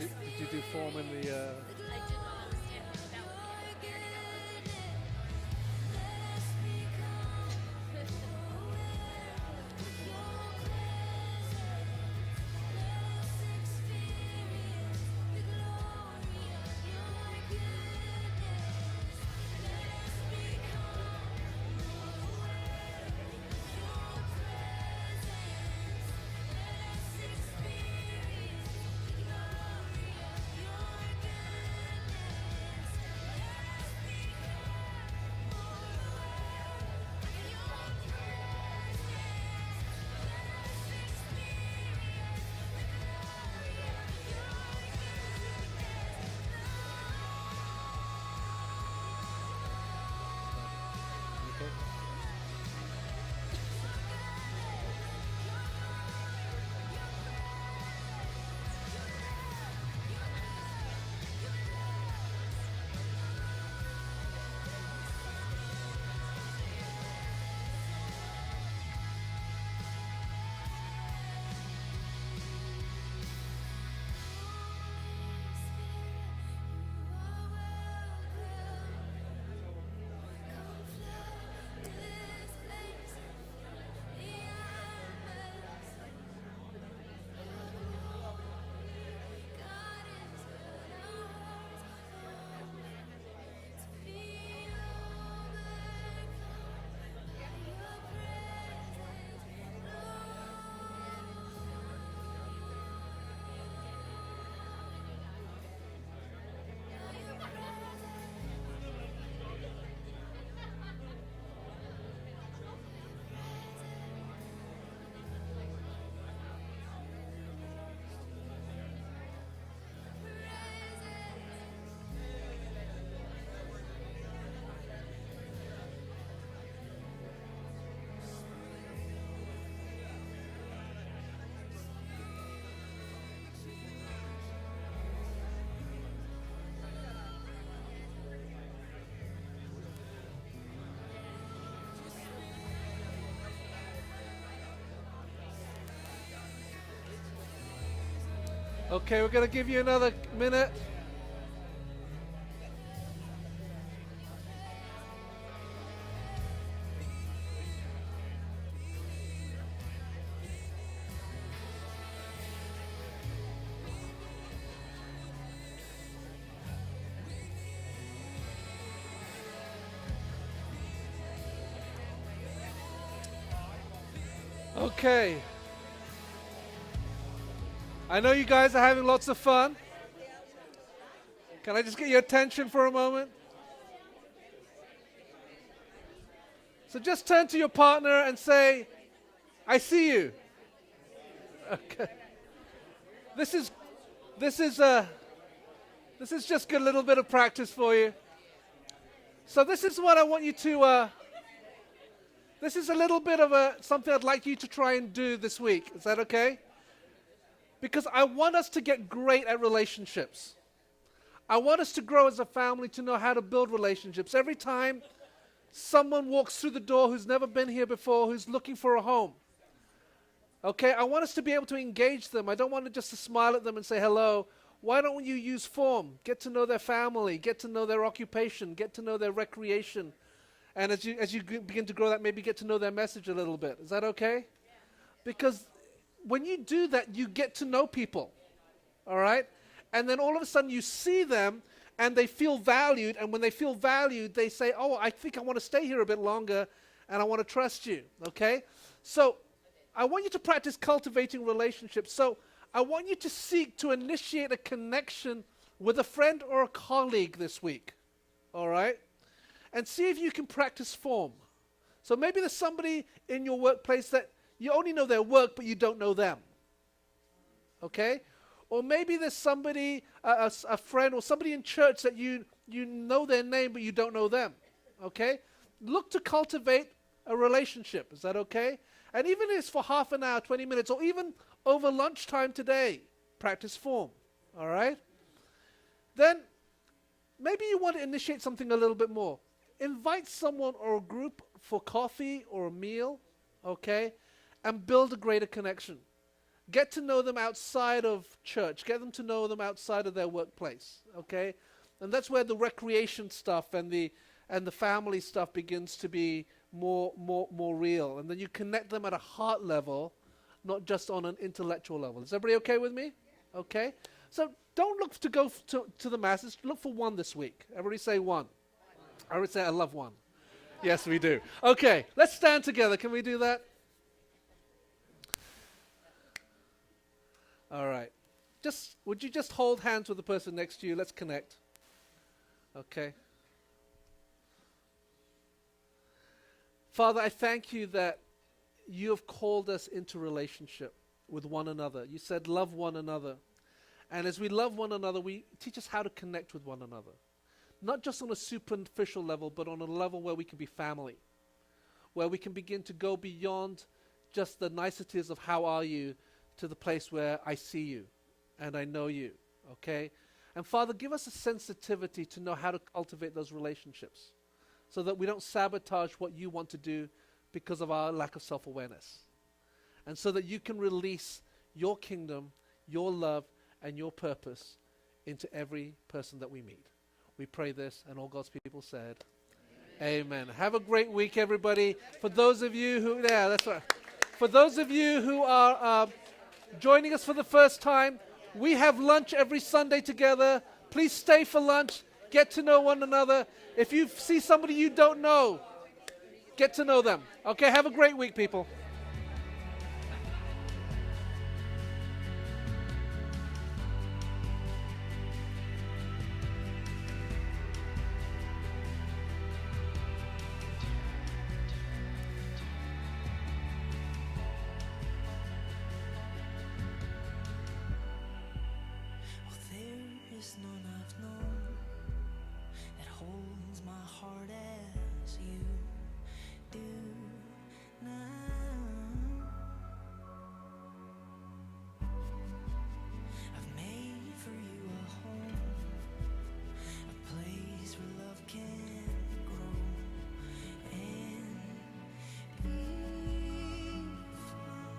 Did you do form in the... I did not understand what that would be. Okay, we're going to give you another minute. Okay. I know you guys are having lots of fun. Can I just get your attention for a moment? So just turn to your partner and say, I see you. Okay. This is just a little bit of practice for you. So this is what I want you to this is a little bit of something I'd like you to try and do this week. Is that okay? Because I want us to get great at relationships. I want us to grow as a family to know how to build relationships. Every time someone walks through the door who's never been here before, who's looking for a home, okay, I want us to be able to engage them. I don't want to just to smile at them and say hello. Why don't you use form? Get to know their family, get to know their occupation, get to know their recreation. And as you begin to grow that, maybe get to know their message a little bit. Is that okay? Yeah. Because when you do that, you get to know people, all right? And then all of a sudden you see them and they feel valued. And when they feel valued, they say, oh, I think I want to stay here a bit longer and I want to trust you, okay? So I want you to practice cultivating relationships. So I want you to seek to initiate a connection with a friend or a colleague this week, all right? And see if you can practice form. So maybe there's somebody in your workplace that you only know their work, but you don't know them, okay? Or maybe there's somebody, a friend or somebody in church that you know their name, but you don't know them, okay? Look to cultivate a relationship. Is that okay? And even if it's for half an hour, 20 minutes, or even over lunchtime today, practice form, all right? Then maybe you want to initiate something a little bit more. Invite someone or a group for coffee or a meal, okay? And build a greater connection. Get to know them outside of church. Get them to know them outside of their workplace, okay? And that's where the recreation stuff and the family stuff begins to be more real. And then you connect them at a heart level, not just on an intellectual level. Is everybody okay with me? Okay? So don't look to go to the masses. Look for one this week. Everybody say one. I would say I love one. Yes, we do. Okay, let's stand together. Can we do that? All right. Would you just hold hands with the person next to you? Let's connect. Okay. Father, I thank you that you have called us into relationship with one another. You said love one another. And as we love one another, we teach us how to connect with one another. Not just on a superficial level, but on a level where we can be family. Where we can begin to go beyond just the niceties of how are you to the place where I see you and I know you, okay? And Father, give us a sensitivity to know how to cultivate those relationships so that we don't sabotage what you want to do because of our lack of self-awareness. And so that you can release your kingdom, your love, and your purpose into every person that we meet. We pray this, and all God's people said, Amen. Have a great week, everybody. For those of you who, yeah, that's right. For those of you who are joining us for the first time, we have lunch every Sunday together. Please stay for lunch. Get to know one another. If you see somebody you don't know, get to know them. Okay, have a great week, people. There is none I've known that holds my heart as you do now. I've made for you a home, a place where love can grow and be found.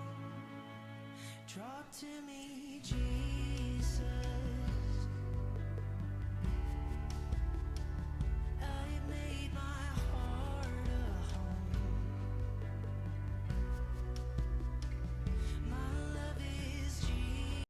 Drop to me